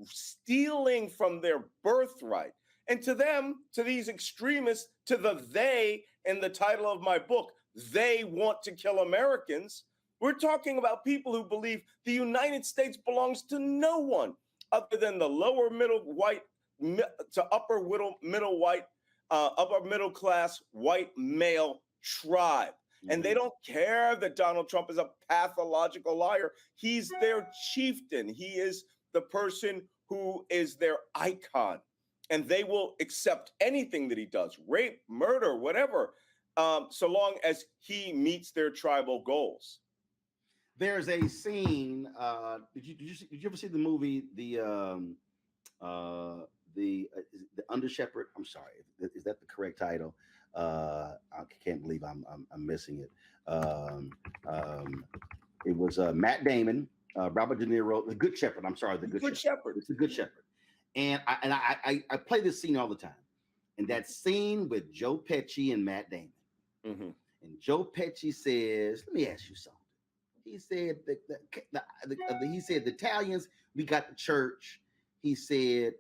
stealing from their birthright. And to them, to these extremists, to the they in the title of my book, they want to kill Americans. We're talking about people who believe the United States belongs to no one other than the lower middle white to upper middle white, upper middle class white male tribe. And they don't care that Donald Trump is a pathological liar. He's their chieftain. He is the person who is their icon. And they will accept anything that he does, rape, murder, whatever, so long as he meets their tribal goals. There's a scene. Did you ever see the movie the Under Shepherd? I'm sorry, is that the correct title? I can't believe I'm missing it. It was Matt Damon, Robert De Niro, The Good Shepherd. I'm sorry, The Good Shepherd. It's The Good Shepherd. And I play this scene all the time. And that scene with Joe Pesci and Matt Damon. Mm-hmm. And Joe Pesci says, "Let me ask you something." He said he said the Italians, we got the church. He said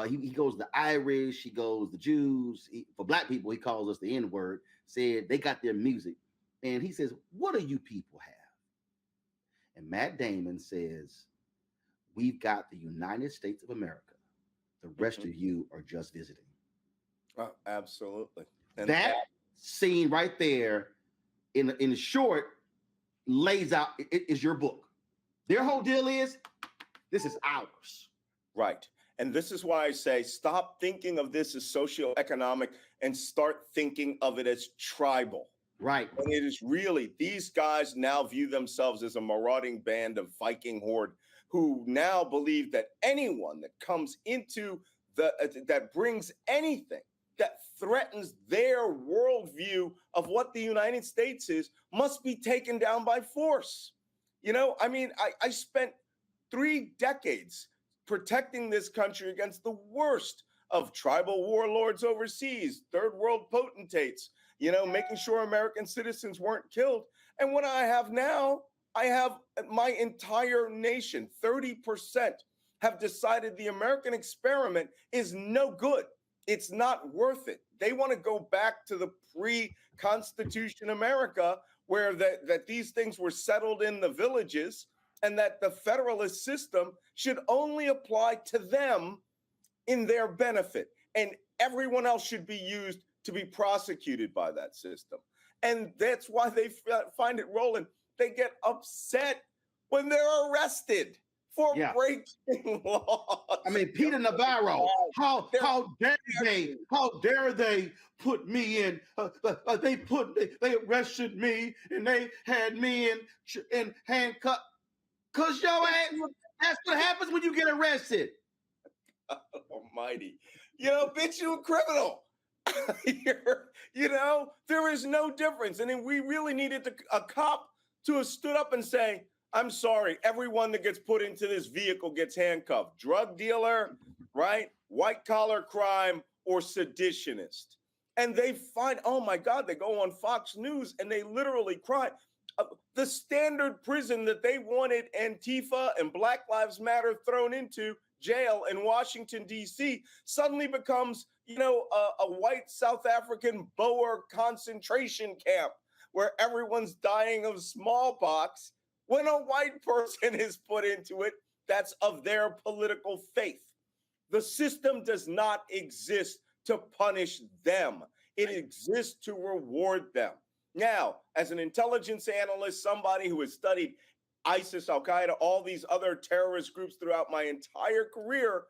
he goes the Irish, he goes the Jews. For black people, he calls us the N-word. Said they got their music, and he says, "What do you people have?" And Matt Damon says, "We've got the United States of America. The rest of you are just visiting." Absolutely. And scene right there in short lays out is your book. Their whole deal is this is ours. Right. And this is why I say stop thinking of this as socioeconomic and start thinking of it as tribal. Right. And it is really, these guys now view themselves as a marauding band of Viking horde who now believe that anyone that comes into that brings anything that threatens their worldview of what the United States is must be taken down by force. You know, I mean, I spent 3 decades protecting this country against the worst of tribal warlords overseas, third world potentates, you know, making sure American citizens weren't killed. And what I have now, I have my entire nation, 30% have decided the American experiment is no good. It's not worth it. They want to go back to the pre-Constitution America where that these things were settled in the villages and that the federalist system should only apply to them in their benefit. And everyone else should be used to be prosecuted by that system. And that's why they find it rolling. They get upset when they're arrested for breaking laws. I mean, Peter Navarro, how dare they put me in? They arrested me and they had me in handcuffs. Cause yo, that's what happens when you get arrested. Almighty, you know, bitch, you a criminal. You know, there is no difference, and then we really needed a cop to have stood up and say, I'm sorry, everyone that gets put into this vehicle gets handcuffed. Drug dealer, right? White collar crime or seditionist. And they find, oh my God, they go on Fox News and they literally cry. The standard prison that they wanted Antifa and Black Lives Matter thrown into, jail in Washington, D.C., suddenly becomes, you know, a white South African Boer concentration camp where everyone's dying of smallpox. When a white person is put into it, that's of their political faith. The system does not exist to punish them. It exists to reward them. Now, as an intelligence analyst, somebody who has studied ISIS, Al-Qaeda, all these other terrorist groups throughout my entire career,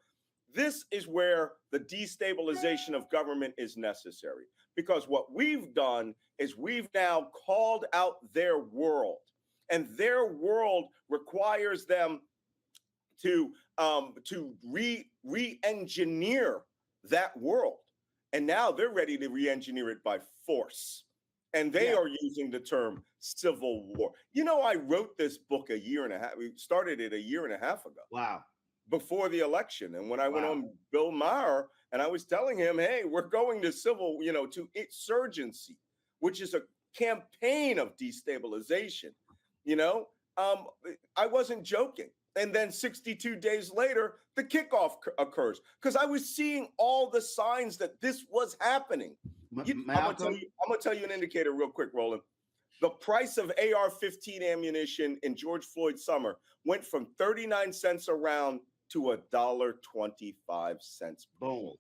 this is where the destabilization of government is necessary. Because what we've done is we've now called out their world. And their world requires them to re-engineer that world. And now they're ready to re-engineer it by force. And they are using the term civil war. You know, I wrote this book a year and a half. We started it a year and a half ago. Wow. Before the election. And when I went on Bill Maher and I was telling him, hey, we're going to to insurgency, which is a campaign of destabilization. You know, I wasn't joking. And then 62 days later, the kickoff occurs because I was seeing all the signs that this was happening. I'm going to tell you an indicator real quick, Roland. The price of AR-15 ammunition in George Floyd's summer went from 39 cents a round to $1.25. Boom.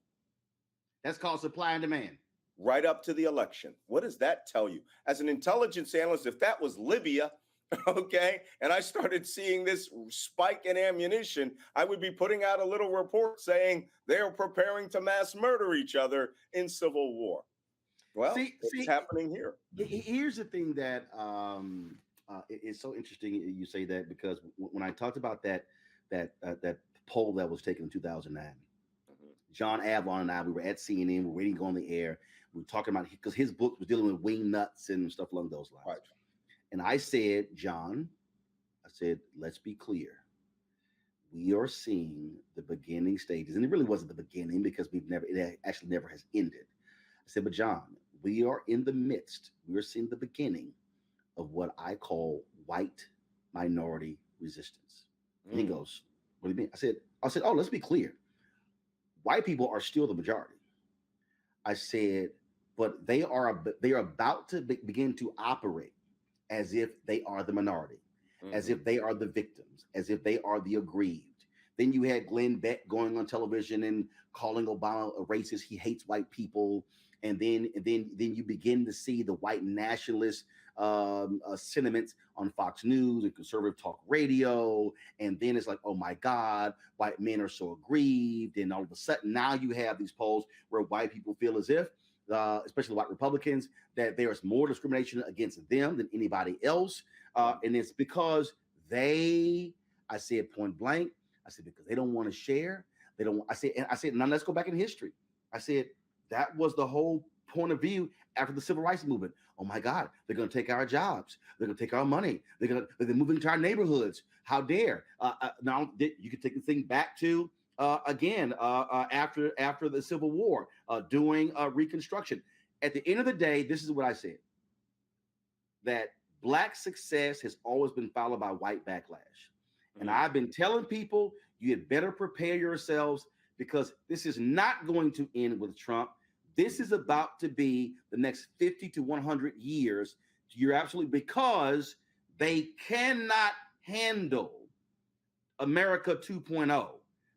That's called supply and demand. Right up to the election. What does that tell you? As an intelligence analyst, if that was Libya, okay, and I started seeing this spike in ammunition, I would be putting out a little report saying they're preparing to mass murder each other in civil war. Well, it's happening here. Here's the thing that is so interesting you say that, because when I talked about that poll that was taken in 2009, John Avlon and I, we were at CNN, we were waiting to go on the air. We were talking about, because his book was dealing with wing nuts and stuff along those lines. Right. And I said, John, let's be clear. We are seeing the beginning stages, and it really wasn't the beginning because it actually never has ended. I said, but John, we are in the midst, we're seeing the beginning of what I call white minority resistance. And he goes, what do you mean? I said, oh, let's be clear. White people are still the majority. I said, but they are about to begin to operate as if they are the minority, as if they are the victims, as if they are the aggrieved. Then you had Glenn Beck going on television and calling Obama a racist. He hates white people. and then you begin to see the white nationalist sentiments on Fox News and conservative talk radio, and then it's like, oh my God, white men are so aggrieved, and all of a sudden now you have these polls where white people feel as if, especially white Republicans, that there's more discrimination against them than anybody else, and it's because I said point blank, I said because they don't want to share, they don't. I said now let's go back in history. I said that was the whole point of view after the civil rights movement. Oh my God, they're going to take our jobs. They're going to take our money. They're moving to our neighborhoods. How dare? Now you can take the thing back to again after the Civil War, doing Reconstruction. At the end of the day, this is what I said: that Black success has always been followed by white backlash. And I've been telling people, you had better prepare yourselves, because this is not going to end with Trump. This is about to be the next 50 to 100 years. You're absolutely, because they cannot handle America 2.0.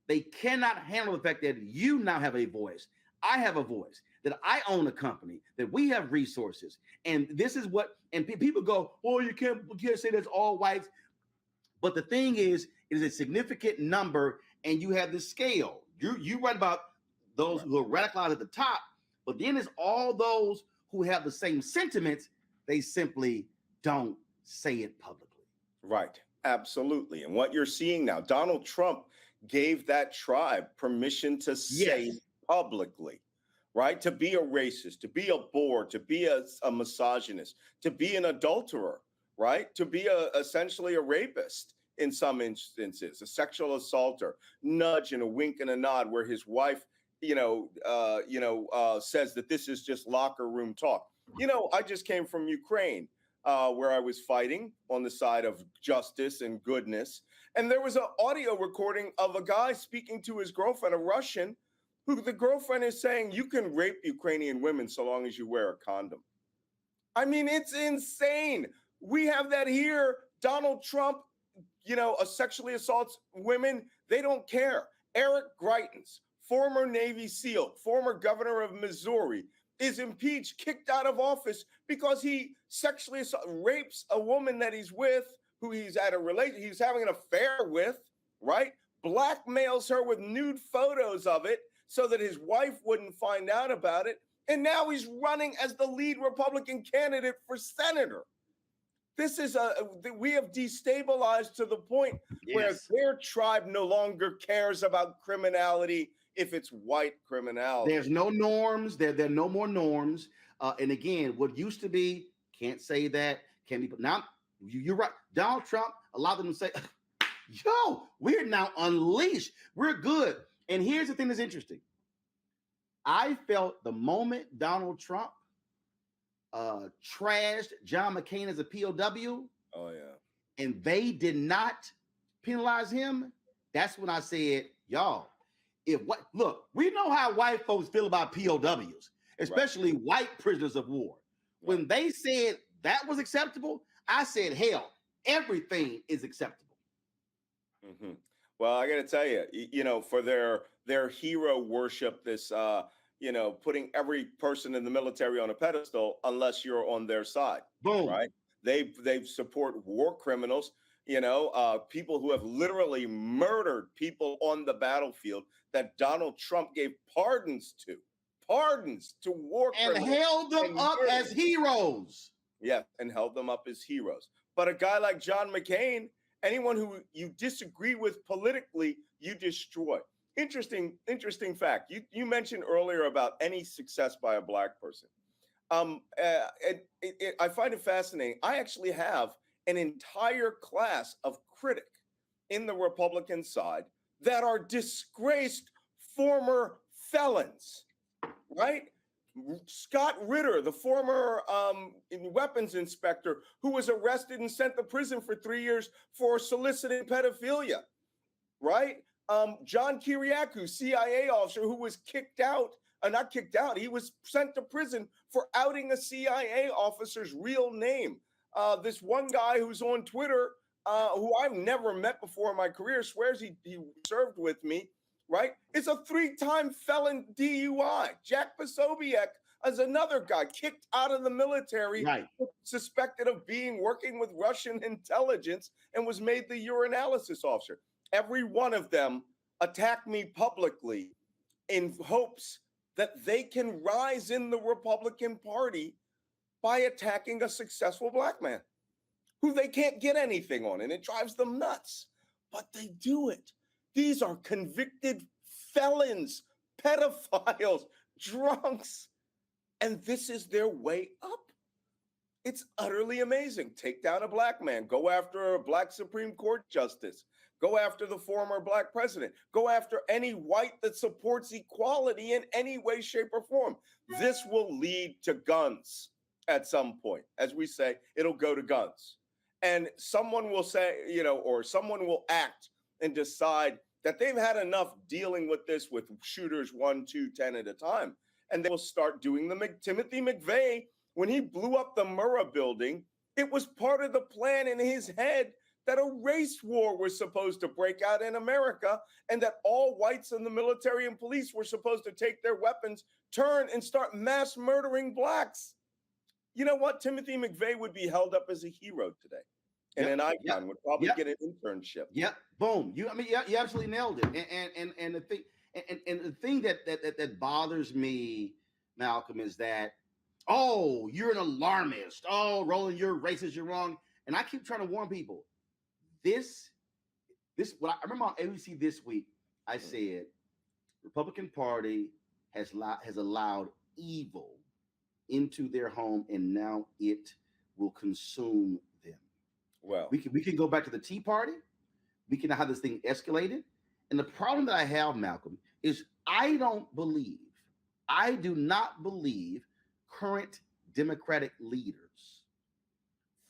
They cannot handle the fact that you now have a voice. I have a voice, that I own a company, that we have resources. And this is what, and people go, oh, you can't say that's all whites. But the thing is, it is a significant number, and you have the scale. You write about those who are radicalized at the top, but then it's all those who have the same sentiments. They simply don't say it publicly. Right. Absolutely. And what you're seeing now, Donald Trump gave that tribe permission to say publicly, right? To be a racist, to be a bore, to be a misogynist, to be an adulterer, right? To be essentially a rapist in some instances, a sexual assaulter, nudge and a wink and a nod, where his wife, says that this is just locker room talk. I just came from Ukraine, where I was fighting on the side of justice and goodness. And there was an audio recording of a guy speaking to his girlfriend, a Russian, who the girlfriend is saying, you can rape Ukrainian women so long as you wear a condom. I mean, it's insane. We have that here. Donald Trump, sexually assaults women. They don't care. Eric Greitens, former Navy SEAL, former governor of Missouri, is impeached, kicked out of office because he sexually rapes a woman that he's with, who he's having an affair with, right? Blackmails her with nude photos of it so that his wife wouldn't find out about it. And now he's running as the lead Republican candidate for senator. This is we have destabilized to the point where their tribe no longer cares about criminality if it's white criminality. There's no norms. There are no more norms. And again, what used to be, can't say that, can't be, but now you're right. Donald Trump allowed them to say, yo, we're now unleashed. We're good. And here's the thing that's interesting. I felt the moment Donald Trump trashed John McCain as a POW. Oh, yeah. And they did not penalize him. That's when I said, y'all, look, we know how white folks feel about POWs, especially white prisoners of war. Right. When they said that was acceptable, I said, hell, everything is acceptable. Mm-hmm. Well, I got to tell you, for their hero worship, this, putting every person in the military on a pedestal unless you're on their side. Boom. Right? They support war criminals, people who have literally murdered people on the battlefield that Donald Trump gave pardons to war criminals. And held them up as heroes. Yeah, and held them up as heroes. But a guy like John McCain, anyone who you disagree with politically, you destroy. Interesting fact. You mentioned earlier about any success by a Black person. I find it fascinating. I actually have an entire class of critic in the Republican side that are disgraced former felons, right? Scott Ritter, the former weapons inspector who was arrested and sent to prison for 3 years for soliciting pedophilia, right? John Kiriakou, CIA officer who was he was sent to prison for outing a CIA officer's real name. This one guy who's on Twitter, who I've never met before in my career, swears he served with me, right? Is a 3-time felon DUI. Jack Posobiec, as another guy kicked out of the military, Right. suspected of working with Russian intelligence, and was made the urinalysis officer. Every one of them attacked me publicly in hopes that they can rise in the Republican Party by attacking a successful black man who they can't get anything on, and it drives them nuts. But they do it. These are convicted felons, pedophiles, drunks, and this is their way up. It's utterly amazing. Take down a black man, go after a black Supreme Court justice, go after the former black president, go after any white that supports equality in any way, shape, or form. This will lead to guns at some point. As we say, it'll go to guns. And someone will say, or someone will act and decide that they've had enough dealing with this with shooters 1, 2, 10 at a time. And they will start doing Timothy McVeigh, when he blew up the Murrah building, it was part of the plan in his head that a race war was supposed to break out in America, and that all whites in the military and police were supposed to take their weapons, turn, and start mass murdering blacks. You know what? Timothy McVeigh would be held up as a hero today, and an icon would probably get an internship. Yep, boom. You absolutely nailed it. And the thing that bothers me, Malcolm, is that, oh, you're an alarmist. Oh, Roland, you're racist. You're wrong. And I keep trying to warn people. What I remember on ABC this week, I said, Republican Party has allowed evil into their home, and now it will consume them. Well, we can go back to the Tea Party. We can know how this thing escalated. And the problem that I have, Malcolm, is I do not believe current Democratic leaders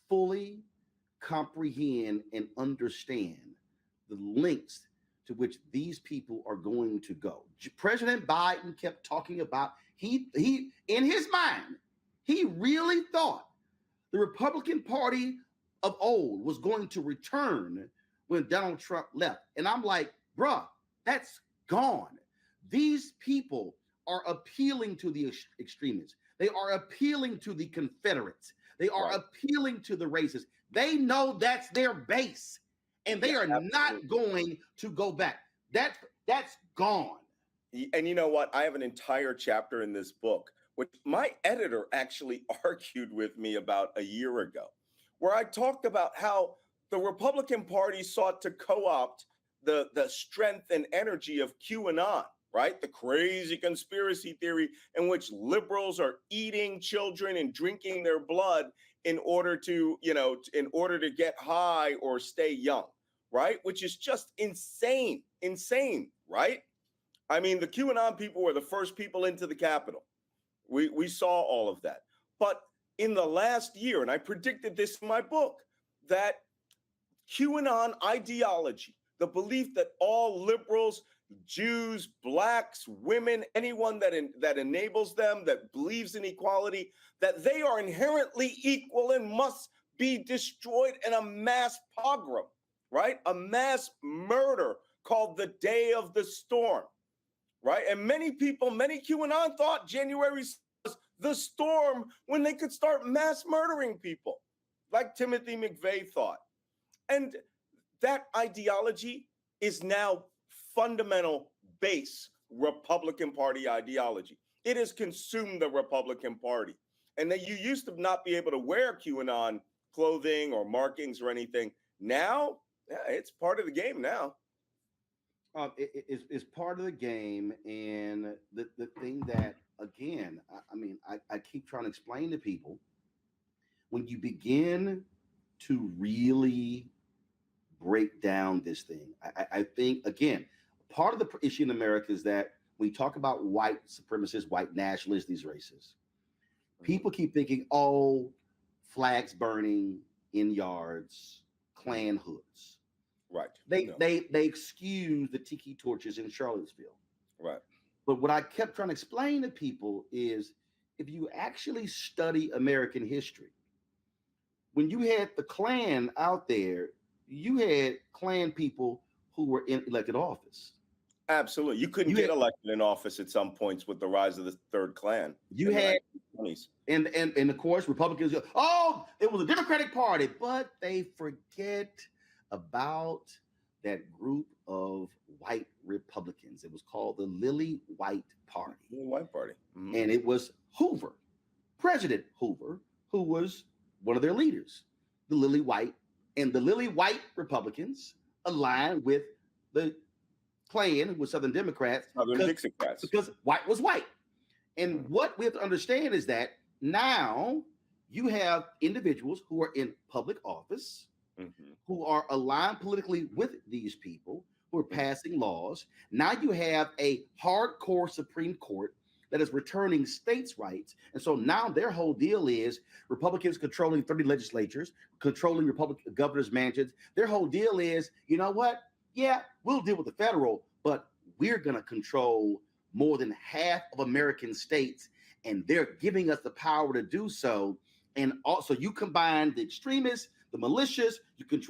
fully comprehend and understand the lengths to which these people are going to go. President Biden kept talking about, he in his mind, he really thought the Republican Party of old was going to return when Donald Trump left. And I'm like, bruh, that's gone. These people are appealing to the extremists. They are appealing to the Confederates. They are appealing to the racists. They know that's their base, and they are not going to go back. That's gone. And you know what? I have an entire chapter in this book, which my editor actually argued with me about a year ago, where I talked about how the Republican Party sought to co-opt the strength and energy of QAnon, right? The crazy conspiracy theory in which liberals are eating children and drinking their blood in order to get high or stay young, right? Which is just insane, right? I mean, the QAnon people were the first people into the Capitol. We saw all of that. But in the last year, and I predicted this in my book, that QAnon ideology, the belief that all liberals, Jews, blacks, women, anyone that enables them, that believes in equality, that they are inherently equal and must be destroyed in a mass pogrom, right? A mass murder called the Day of the Storm, right? And many people, many QAnon thought January was the storm when they could start mass murdering people, like Timothy McVeigh thought. And that ideology is now fundamental base Republican Party ideology. It has consumed the Republican Party. And that you used to not be able to wear QAnon clothing or markings or anything. Now, it's part of the game now. It's part of the game. And the thing that, again, I keep trying to explain to people, when you begin to really break down this thing, I think, again, part of the issue in America is that when you talk about white supremacists, white nationalists, these racists, people keep thinking, oh, flags burning in yards, Klan hoods. Right. They excuse the tiki torches in Charlottesville. Right. But what I kept trying to explain to people is, if you actually study American history, when you had the Klan out there, you had Klan people who were in elected office. Absolutely. You couldn't get elected in office at some points with the rise of the Third Klan. You had, and of course, Republicans go, oh, it was a Democratic Party, but they forget about that group of white Republicans. It was called the Lily White Party. Lily White Party. Mm-hmm. And it was Hoover, President Hoover, who was one of their leaders, the Lily White. And the Lily White Republicans aligned with the Klan, with Southern Democrats, Southern Dixiecrats, because white was white. And what we have to understand is that now you have individuals who are in public office, who are aligned politically with these people, who are passing laws. Now you have a hardcore Supreme Court that is returning states' rights. And so now their whole deal is Republicans controlling 30 legislatures, controlling Republican governors' mansions. Their whole deal is, you know what? Yeah, we'll deal with the federal, but we're going to control more than half of American states, and they're giving us the power to do so. And also you combine the extremists, the malicious, you can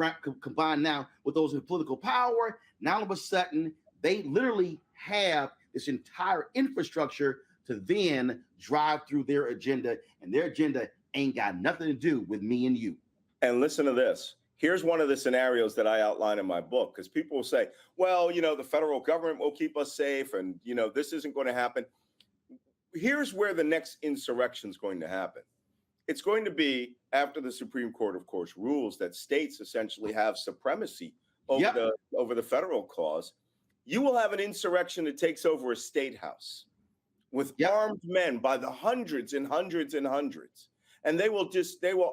combine now with those in political power. Now all of a sudden, they literally have this entire infrastructure to then drive through their agenda, and their agenda ain't got nothing to do with me and you. And listen to this. Here's one of the scenarios that I outline in my book, because people will say, well, you know, the federal government will keep us safe, and, you know, this isn't going to happen. Here's where the next insurrection is going to happen. It's going to be after the Supreme Court, of course, rules that states essentially have supremacy over the federal cause. You will have an insurrection that takes over a state house with armed men by the hundreds and hundreds and hundreds. And they will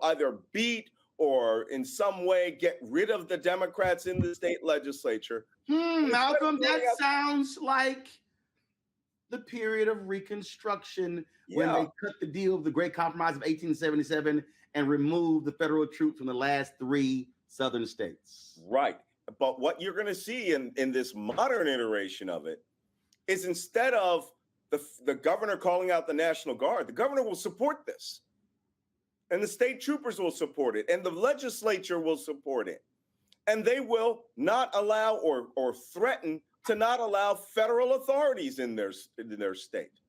either beat or in some way get rid of the Democrats in the state legislature. Malcolm, that sounds like the period of Reconstruction when they cut the deal of the Great Compromise of 1877 and removed the federal troops from the last 3 southern states. Right. But what you're going to see in this modern iteration of it is, instead of the governor calling out the National Guard, the governor will support this. And the state troopers will support it. And the legislature will support it. And they will not allow or threaten to not allow federal authorities in their state.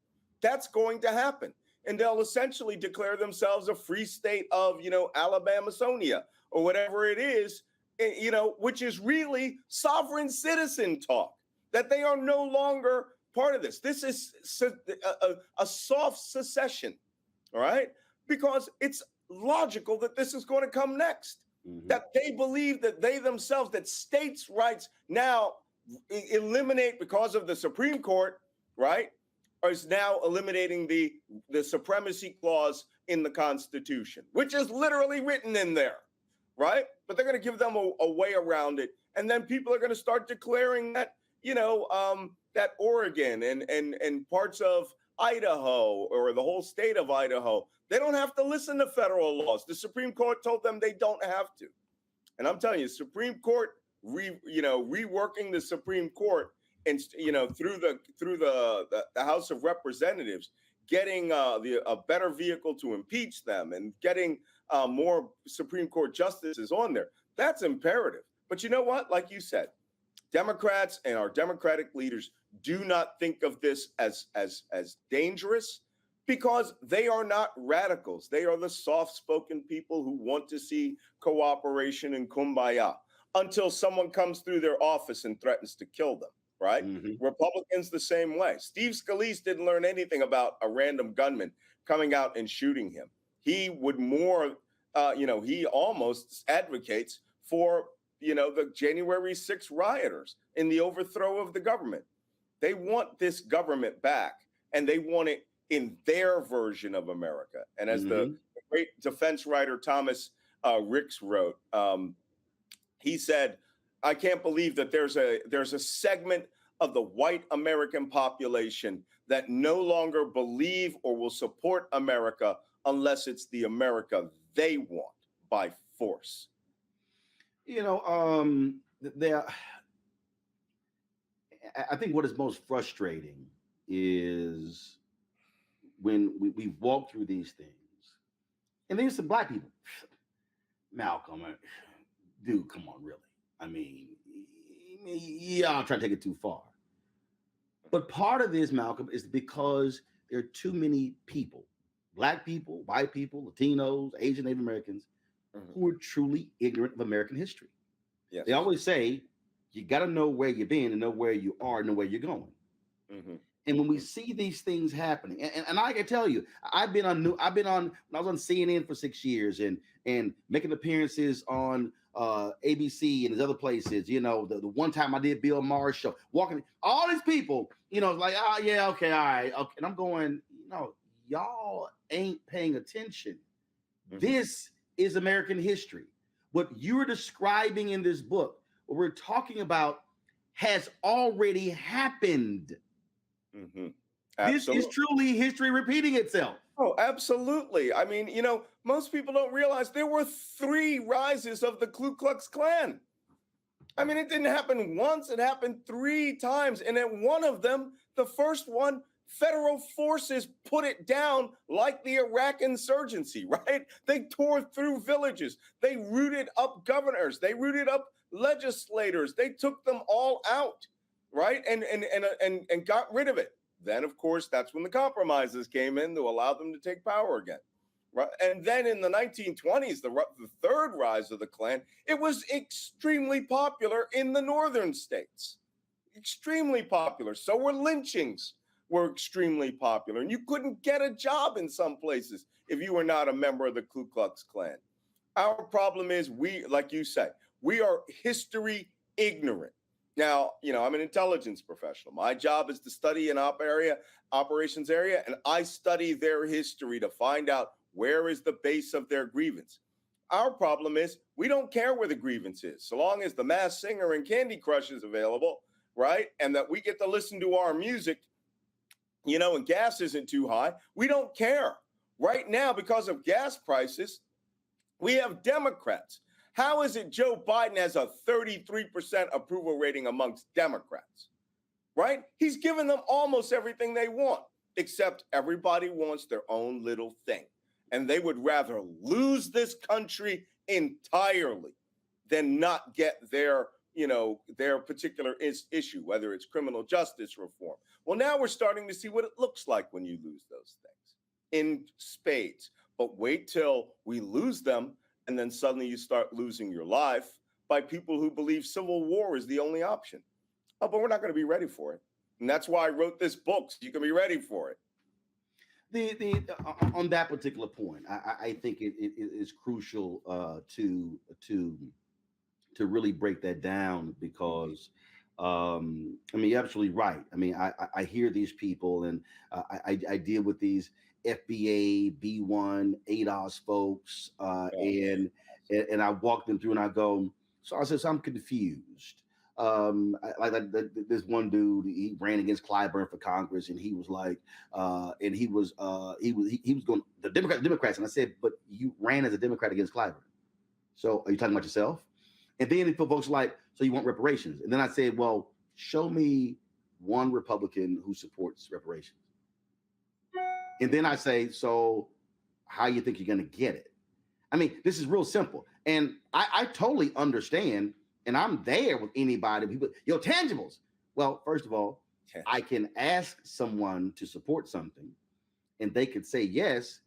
That's going to happen. And they'll essentially declare themselves a free state of, you know, Alabama-sonia or whatever it is, you know, which is really sovereign citizen talk, that they are no longer part of this. This is a soft secession, all right? Because it's logical that this is going to come next, that they believe that they themselves, that states' rights now eliminate because of the Supreme Court, right, is now eliminating the supremacy clause in the Constitution, which is literally written in there, right? But they're going to give them a way around it. And then people are going to start declaring that, you know, that Oregon and parts of Idaho or the whole state of Idaho, they don't have to listen to federal laws. The Supreme Court told them they don't have to. And I'm telling you, Supreme Court, reworking the Supreme Court and, you know, through the House of Representatives, getting a better vehicle to impeach them and getting more Supreme Court justices on there. That's imperative. But you know what? Like you said, Democrats and our Democratic leaders do not think of this as dangerous, because they are not radicals. They are the soft-spoken people who want to see cooperation and kumbaya until someone comes through their office and threatens to kill them, right? Republicans the same way. Steve Scalise didn't learn anything about a random gunman coming out and shooting him. He would more, he almost advocates for, you know, the January 6th rioters in the overthrow of the government. They want this government back, and they want it in their version of America. And as the great defense writer Thomas Ricks wrote, he said, I can't believe that there's a segment of the white American population that no longer believe or will support America unless it's the America they want by force. You know, I think what is most frustrating is when we walk through these things, and there's some black people. Malcolm, dude, come on, really? I mean, y'all try to take it too far. But part of this, Malcolm, is because there are too many people, Black people, white people, Latinos, Asian, Native Americans, who are truly ignorant of American history. Yes. They always say, you got to know where you've been and know where you are and know where you're going. And when we see these things happening, and I can tell you, I've been on when I was on CNN for 6 years and making appearances on ABC and these other places. You know, the one time I did Bill Maher's show, walking all these people, you know, like, oh yeah, okay, all right, okay. And I'm going, y'all ain't paying attention. This is American history. What you're describing in this book, what we're talking about, has already happened. This is truly history repeating itself. Oh, absolutely. I mean, most people don't realize there were 3 rises of the Ku Klux Klan. I mean, it didn't happen once, it happened 3 times. And at one of them, the first one, federal forces put it down like the Iraq insurgency, right? They tore through villages. They rooted up governors. They rooted up legislators. They took them all out, right? And got rid of it. Then, of course, that's when the compromises came in to allow them to take power again. Right? And then in the 1920s, the third rise of the Klan, it was extremely popular in the northern states. Extremely popular. So were lynchings were extremely popular. And you couldn't get a job in some places if you were not a member of the Ku Klux Klan. Our problem is like you say, we are history ignorant. Now, I'm an intelligence professional. My job is to study an operations area, and I study their history to find out where is the base of their grievance. Our problem is we don't care where the grievance is, so long as the Masked Singer and Candy Crush is available, right? And that we get to listen to our music, and gas isn't too high. We don't care. Right now, because of gas prices, we have Democrats. How is it Joe Biden has a 33% approval rating amongst Democrats, right? He's given them almost everything they want, except everybody wants their own little thing. And they would rather lose this country entirely than not get their particular issue, whether it's criminal justice reform. Well, now we're starting to see what it looks like when you lose those things in spades. But wait till we lose them, and then suddenly you start losing your life by people who believe civil war is the only option. Oh, but we're not going to be ready for it. And that's why I wrote this book, so you can be ready for it. On that particular point, I think it is crucial to really break that down because, you're absolutely right. I mean, I hear these people and I deal with these FBA, B1, ADOS folks, and I walk them through and I go, so I says, I'm confused. This one dude, he ran against Clyburn for Congress, and he was like, he was going the Democrats, and I said, but you ran as a Democrat against Clyburn, so are you talking about yourself? And then folks like, so you want reparations? And then I said, well, show me one Republican who supports reparations. And then I say, so how you think you're going to get it? I mean, this is real simple. And I totally understand. And I'm there with anybody. People, tangibles. Well, first of all, I can ask someone to support something and they could say yes,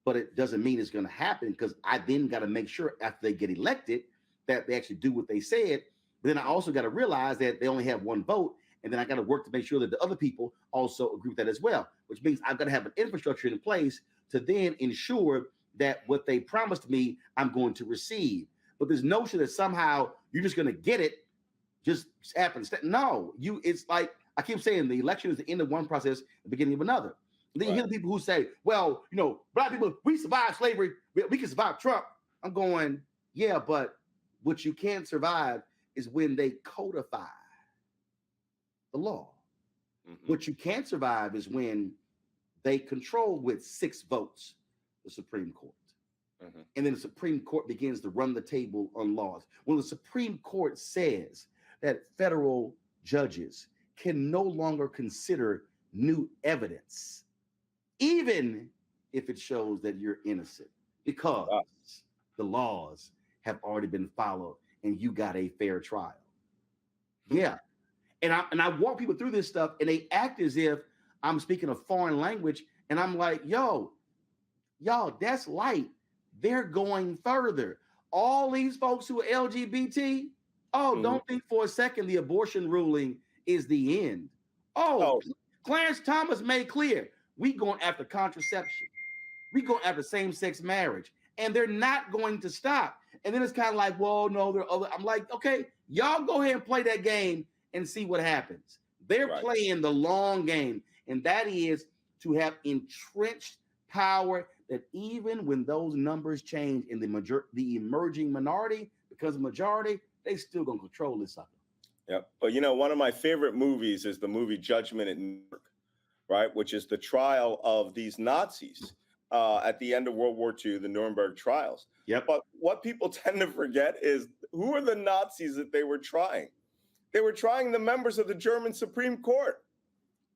but it doesn't mean it's going to happen because I then got to make sure after they get elected that they actually do what they said. But then I also got to realize that they only have one vote. And then I got to work to make sure that the other people also agree with that as well, which means I've got to have an infrastructure in place to then ensure that what they promised me, I'm going to receive. But this notion that somehow you're just going to get it just happens. No, it's like I keep saying the election is the end of one process, the beginning of another. And then you hear the people who say, well, Black people, we survived slavery. We can survive Trump. I'm going, yeah, but what you can't survive is when they codify the law. What you can't survive is when they control with 6 votes the Supreme Court. And then the Supreme Court begins to run the table on laws. When the Supreme Court says that federal judges can no longer consider new evidence, even if it shows that you're innocent, because the laws have already been followed and you got a fair trial. Yeah. And I walk people through this stuff, and they act as if I'm speaking a foreign language, and I'm like, y'all, that's light. They're going further. All these folks who are LGBT, don't think for a second the abortion ruling is the end. Clarence Thomas made clear, we going after contraception. We go after same-sex marriage, and they're not going to stop. And then it's kind of like, well, no, there are other. I'm like, okay, y'all go ahead and play that game and see what happens. They're playing the long game, and that is to have entrenched power that even when those numbers change in the emerging minority, because the majority, they still gonna control this sucker. Yeah, but one of my favorite movies is the movie Judgment at Newark, right? Which is the trial of these Nazis at the end of World War II, the Nuremberg trials. Yep. But what people tend to forget is who are the Nazis that they were trying? They were trying the members of the German Supreme Court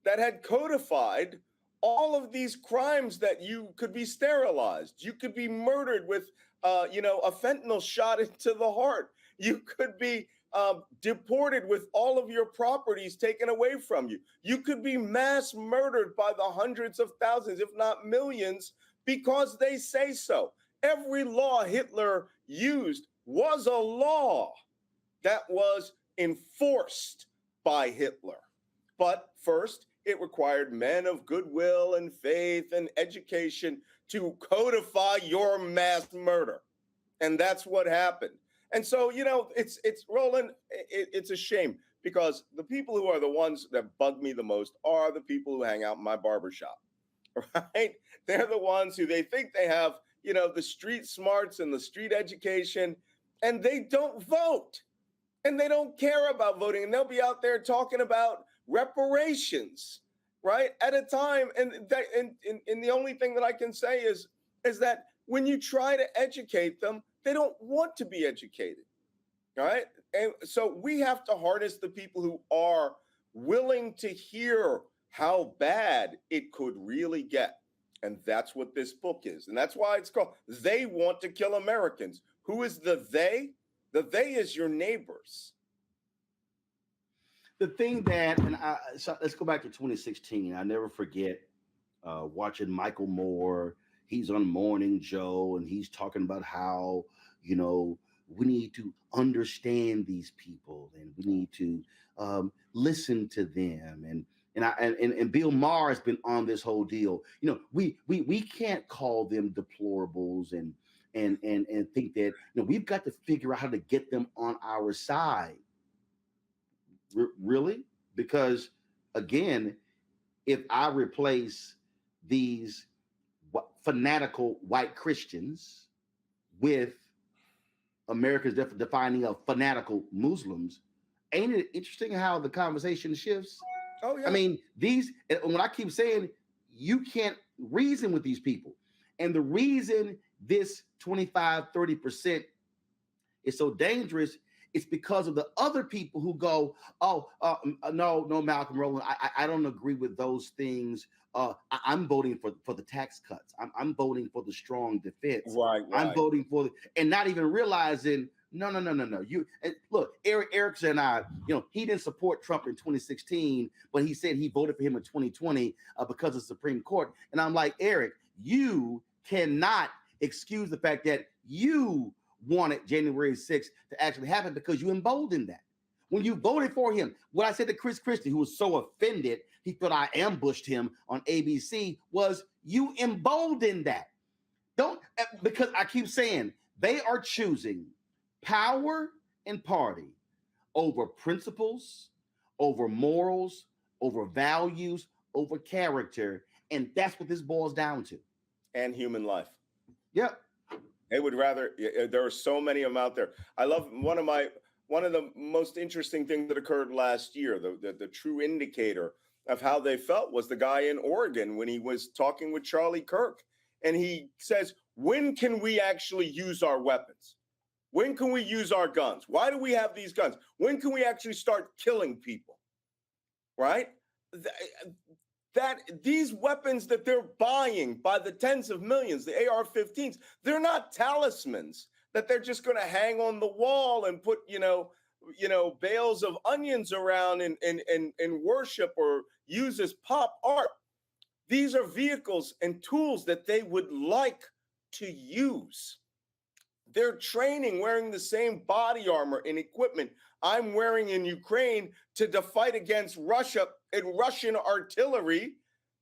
that had codified all of these crimes that you could be sterilized. You could be murdered with, a fentanyl shot into the heart. You could be deported with all of your properties taken away from you. You could be mass murdered by the hundreds of thousands, if not millions, because they say so. Every law Hitler used was a law that was enforced by Hitler. But first, it required men of goodwill and faith and education to codify your mass murder. And that's what happened. And so, it's Roland, it's a shame because the people who are the ones that bug me the most are the people who hang out in my barbershop, right? They're the ones who they think they have, the street smarts and the street education, and they don't vote and they don't care about voting. And they'll be out there talking about reparations, right? At a time. And the only thing that I can say is that when you try to educate them, they don't want to be educated, right? And so we have to harness the people who are willing to hear how bad it could really get. And that's what this book is. And that's why it's called They Want to Kill Americans. Who is the they? The they is your neighbors. The thing that, so let's go back to 2016. I never forget watching Michael Moore. He's on Morning Joe, and he's talking about how, we need to understand these people, and we need to listen to them. And Bill Maher has been on this whole deal. We can't call them deplorables and think that we've got to figure out how to get them on our side. Really? Because again, if I replace these fanatical white Christians with America's defining of fanatical Muslims, ain't it interesting how the conversation shifts? Oh, yeah. I mean, when I keep saying you can't reason with these people, and the reason this 25-30% is so dangerous, it's because of the other people who go, no, Malcolm Roland, I don't agree with those things. I'm voting for the tax cuts. I'm voting for the strong defense. Right. I'm voting for and not even realizing, no. Look, Eric Erickson and I, he didn't support Trump in 2016, but he said he voted for him in 2020 because of the Supreme Court. And I'm like, Eric, you cannot excuse the fact that you wanted January 6th to actually happen because you emboldened that. When you voted for him, what I said to Chris Christie, who was so offended, he thought I ambushed him on ABC, was you emboldened that. Because I keep saying they are choosing power and party over principles, over morals, over values, over character. And that's what this boils down to. And human life. Yep. They would rather, there are so many of them out there. I love one of the most interesting things that occurred last year, the true indicator of how they felt was the guy in Oregon when he was talking with Charlie Kirk. And he says, when can we actually use our weapons? When can we use our guns? Why do we have these guns? When can we actually start killing people? Right? That these weapons that they're buying by the tens of millions, the AR-15s, they're not talismans that they're just going to hang on the wall and put, bales of onions around and worship or use as pop art. These are vehicles and tools that they would like to use. They're training, wearing the same body armor and equipment I'm wearing in Ukraine to fight against Russia and Russian artillery.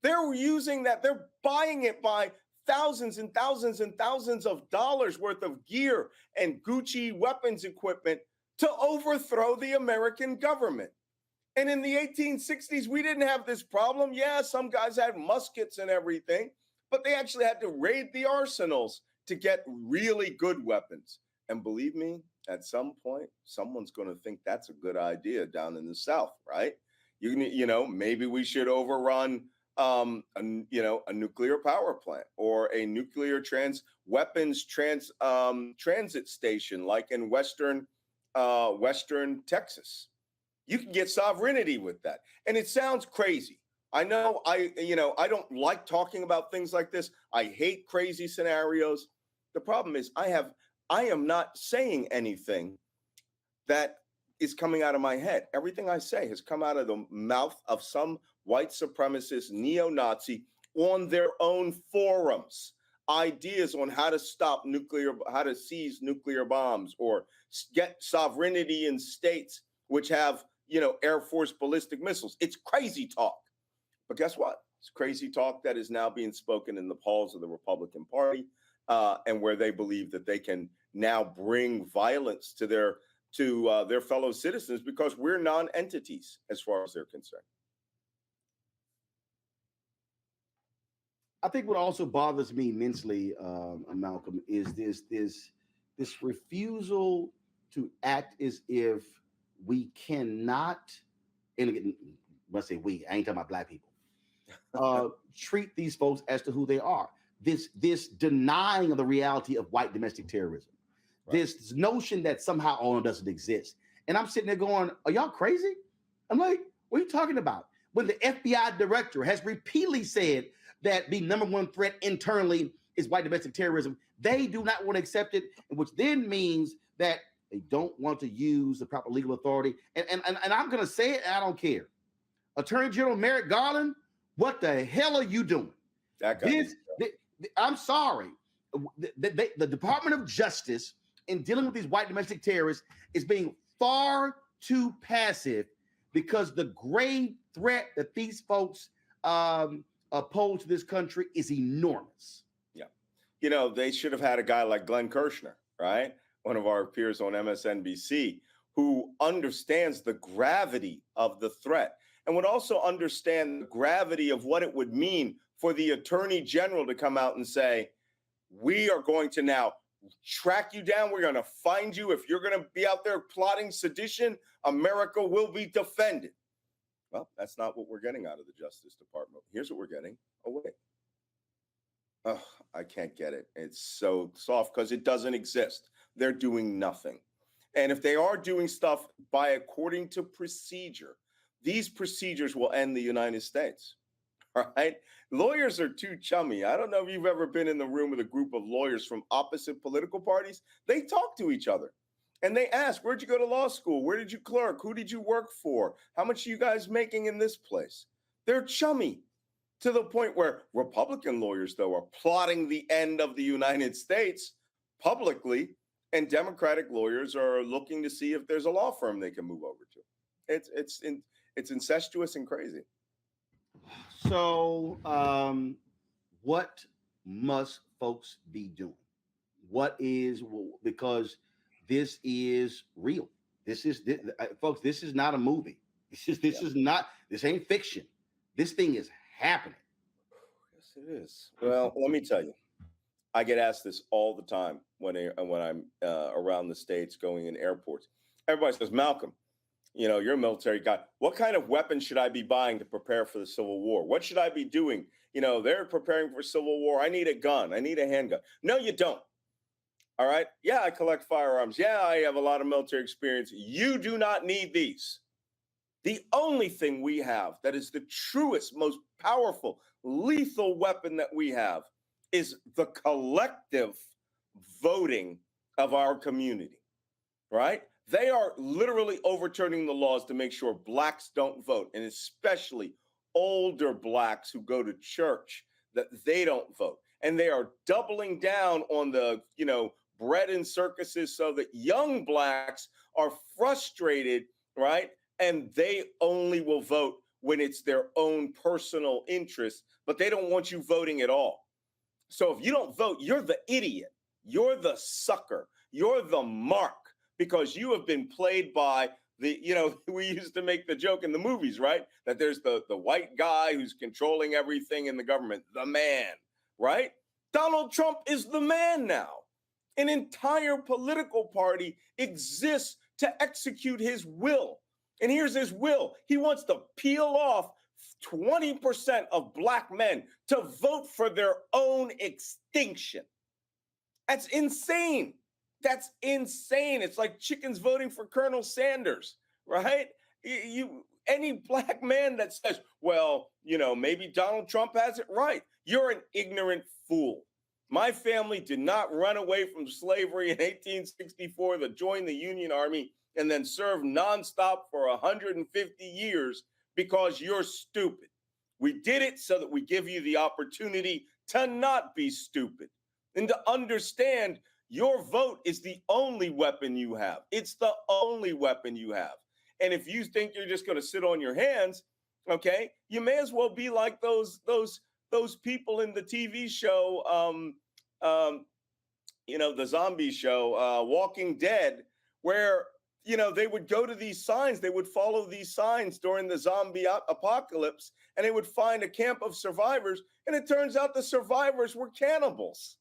They're using that. They're buying it by thousands and thousands and thousands of dollars worth of gear and Gucci weapons equipment to overthrow the American government. And in the 1860s, we didn't have this problem. Yeah, some guys had muskets and everything, but they actually had to raid the arsenals to get really good weapons. And believe me, at some point, someone's going to think that's a good idea down in the South, right? Maybe we should overrun a nuclear power plant or a nuclear weapons transit station like in Western Texas. You can get sovereignty with that. And it sounds crazy. I know I don't like talking about things like this. I hate crazy scenarios. The problem is I am not saying anything that is coming out of my head. Everything I say has come out of the mouth of some white supremacist neo-Nazi on their own forums. Ideas on how to how to seize nuclear bombs or get sovereignty in states which have, Air Force ballistic missiles. It's crazy talk. But guess what? It's crazy talk that is now being spoken in the halls of the Republican Party, and where they believe that they can now bring violence to their fellow citizens because we're non-entities as far as they're concerned. I think what also bothers me immensely, Malcolm, is this refusal to act as if we cannot, and again, when I say we, I ain't talking about black people, treat these folks as to who they are. This denying of the reality of white domestic terrorism, right. This notion that somehow it doesn't exist. And I'm sitting there going, are y'all crazy? I'm like, what are you talking about? When the FBI director has repeatedly said that the number one threat internally is white domestic terrorism, they do not want to accept it, which then means that they don't want to use the proper legal authority. And I'm going to say it, and I don't care. Attorney General Merrick Garland, what the hell are you doing? I'm sorry. The Department of Justice in dealing with these white domestic terrorists is being far too passive because the grave threat that these folks pose to this country is enormous. Yeah. They should have had a guy like Glenn Kirshner, right? One of our peers on MSNBC, who understands the gravity of the threat and would also understand the gravity of what it would mean for the Attorney General to come out and say, we are going to now track you down. We're going to find you. If you're going to be out there plotting sedition, America will be defended. Well, that's not what we're getting out of the Justice Department. Here's what we're getting. Oh, wait. Oh, I can't get it. It's so soft because it doesn't exist. They're doing nothing. And if they are doing stuff according to procedure, these procedures will end the United States. All right. Lawyers are too chummy. I don't know if you've ever been in the room with a group of lawyers from opposite political parties. They talk to each other and they ask, where'd you go to law school? Where did you clerk? Who did you work for? How much are you guys making in this place? They're chummy to the point where Republican lawyers, though, are plotting the end of the United States publicly, and Democratic lawyers are looking to see if there's a law firm they can move over to. It's incestuous and crazy. So, what must folks be doing? Because this is real. Folks, this is not a movie. This ain't fiction. This thing is happening. Yes, it is. Well, let me tell you, I get asked this all the time when I'm around the States going in airports. Everybody says, Malcolm, you're a military guy. What kind of weapons should I be buying to prepare for the Civil War? What should I be doing? They're preparing for Civil War. I need a gun. I need a handgun. No, you don't. All right. Yeah, I collect firearms. Yeah, I have a lot of military experience. You do not need these. The only thing we have that is the truest, most powerful, lethal weapon that we have is the collective voting of our community, right? They are literally overturning the laws to make sure blacks don't vote, and especially older blacks who go to church, that they don't vote. And they are doubling down on the, bread and circuses so that young blacks are frustrated, right? And they only will vote when it's their own personal interest, but they don't want you voting at all. So if you don't vote, you're the idiot. You're the sucker. You're the mark, because you have been played by the, we used to make the joke in the movies, right? That there's the white guy who's controlling everything in the government, the man, right? Donald Trump is the man now. An entire political party exists to execute his will. And here's his will. He wants to peel off 20% of black men to vote for their own extinction. That's insane. That's insane. It's like chickens voting for Colonel Sanders, right? Any black man that says, well, maybe Donald Trump has it right, you're an ignorant fool. My family did not run away from slavery in 1864 to join the Union Army and then serve nonstop for 150 years because you're stupid. We did it so that we give you the opportunity to not be stupid and to understand your vote is the only weapon you have. It's the only weapon you have. And if you think you're just going to sit on your hands, okay, you may as well be like those people in the TV show, the zombie show, Walking Dead, where, they would go to these signs, they would follow these signs during the zombie apocalypse, and they would find a camp of survivors, and it turns out the survivors were cannibals.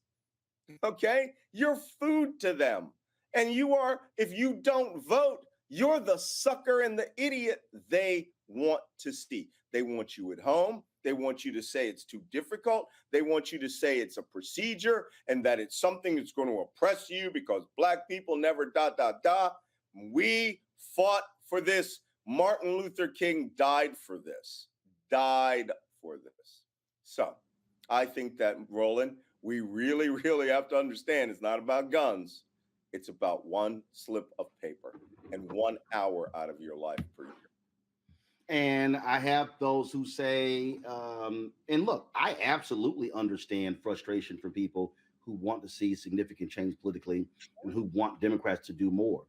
Okay? You're food to them. And if you don't vote, you're the sucker and the idiot they want to see. They want you at home. They want you to say it's too difficult. They want you to say it's a procedure and that it's something that's going to oppress you because black people never ... We fought for this. Martin Luther King died for this. So I think that, Roland, we really, really have to understand it's not about guns. It's about one slip of paper and 1 hour out of your life per year. And I have those who say, and look, I absolutely understand frustration from people who want to see significant change politically and who want Democrats to do more.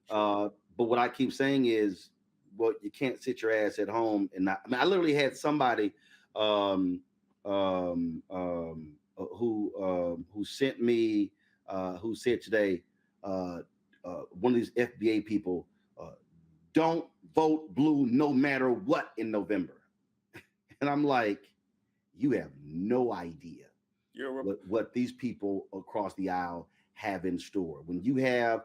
But what I keep saying is, well, you can't sit your ass at home and not. I mean, I literally had somebody who sent me, who said today, one of these FBA people, don't vote blue no matter what in November. And I'm like, you have no idea what these people across the aisle have in store. When you have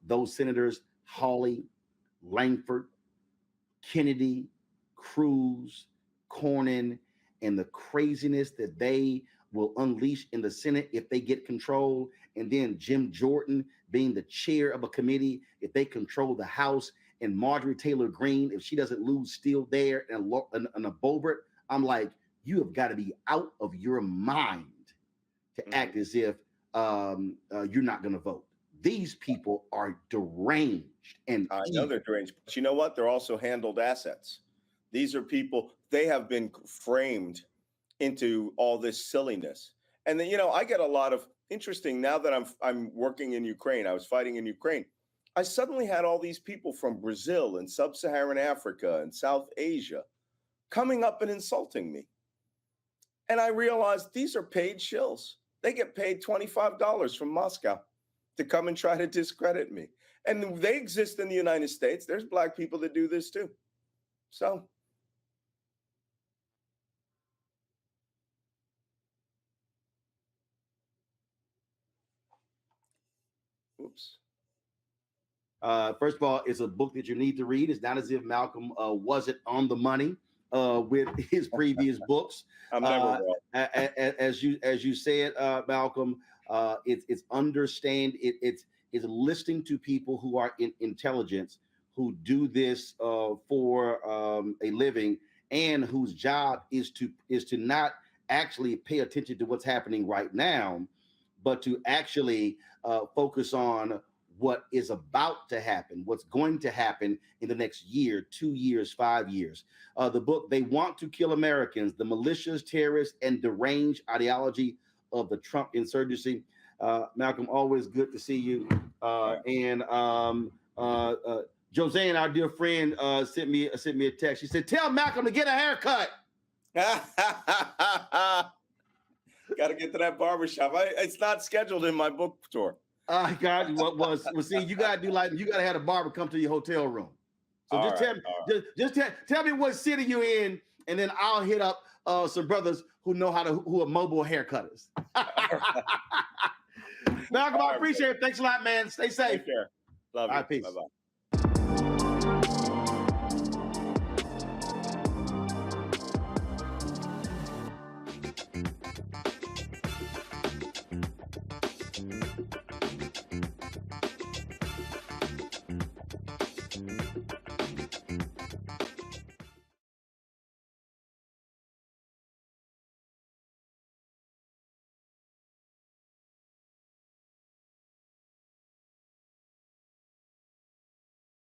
those senators, Hawley, Langford, Kennedy, Cruz, Cornyn, and the craziness that they will unleash in the Senate if they get control, and then Jim Jordan being the chair of a committee if they control the House, and Marjorie Taylor Greene, if she doesn't lose, still there, and a Boebert, I'm like, you have got to be out of your mind to act as if you're not going to vote. These people are deranged. And I know they're deranged, but you know what? They're also handled assets. These are people, they have been framed into all this silliness. And then, I get a lot of interesting, now that I'm working in Ukraine, I was fighting in Ukraine. I suddenly had all these people from Brazil and sub-Saharan Africa and South Asia coming up and insulting me. And I realized these are paid shills. They get paid $25 from Moscow to come and try to discredit me. And they exist in the United States. There's black people that do this too. So. Oops. First of all, it's a book that you need to read. It's not as if Malcolm wasn't on the money with his previous books. I'm never wrong. As you said, Malcolm, it's understand it's listening to people who are in intelligence, who do this for a living, and whose job is to not actually pay attention to what's happening right now, but to actually focus on what is about to happen, what's going to happen in the next year, 2 years, 5 years. The book, They Want to Kill Americans, the Malicious, Terrorist, and Deranged Ideology of the Trump Insurgency. Malcolm, always good to see you. Josanne, our dear friend, sent me a text. She said, "Tell Malcolm to get a haircut." Got to get to that barbershop. It's not scheduled in my book tour. God, see, you gotta have a barber come to your hotel room. So tell me what city you're in, and then I'll hit up some brothers who are mobile haircutters. Malcolm, I appreciate it. Thanks a lot, man. Stay safe. Take care. Love you. All right, peace. Bye-bye.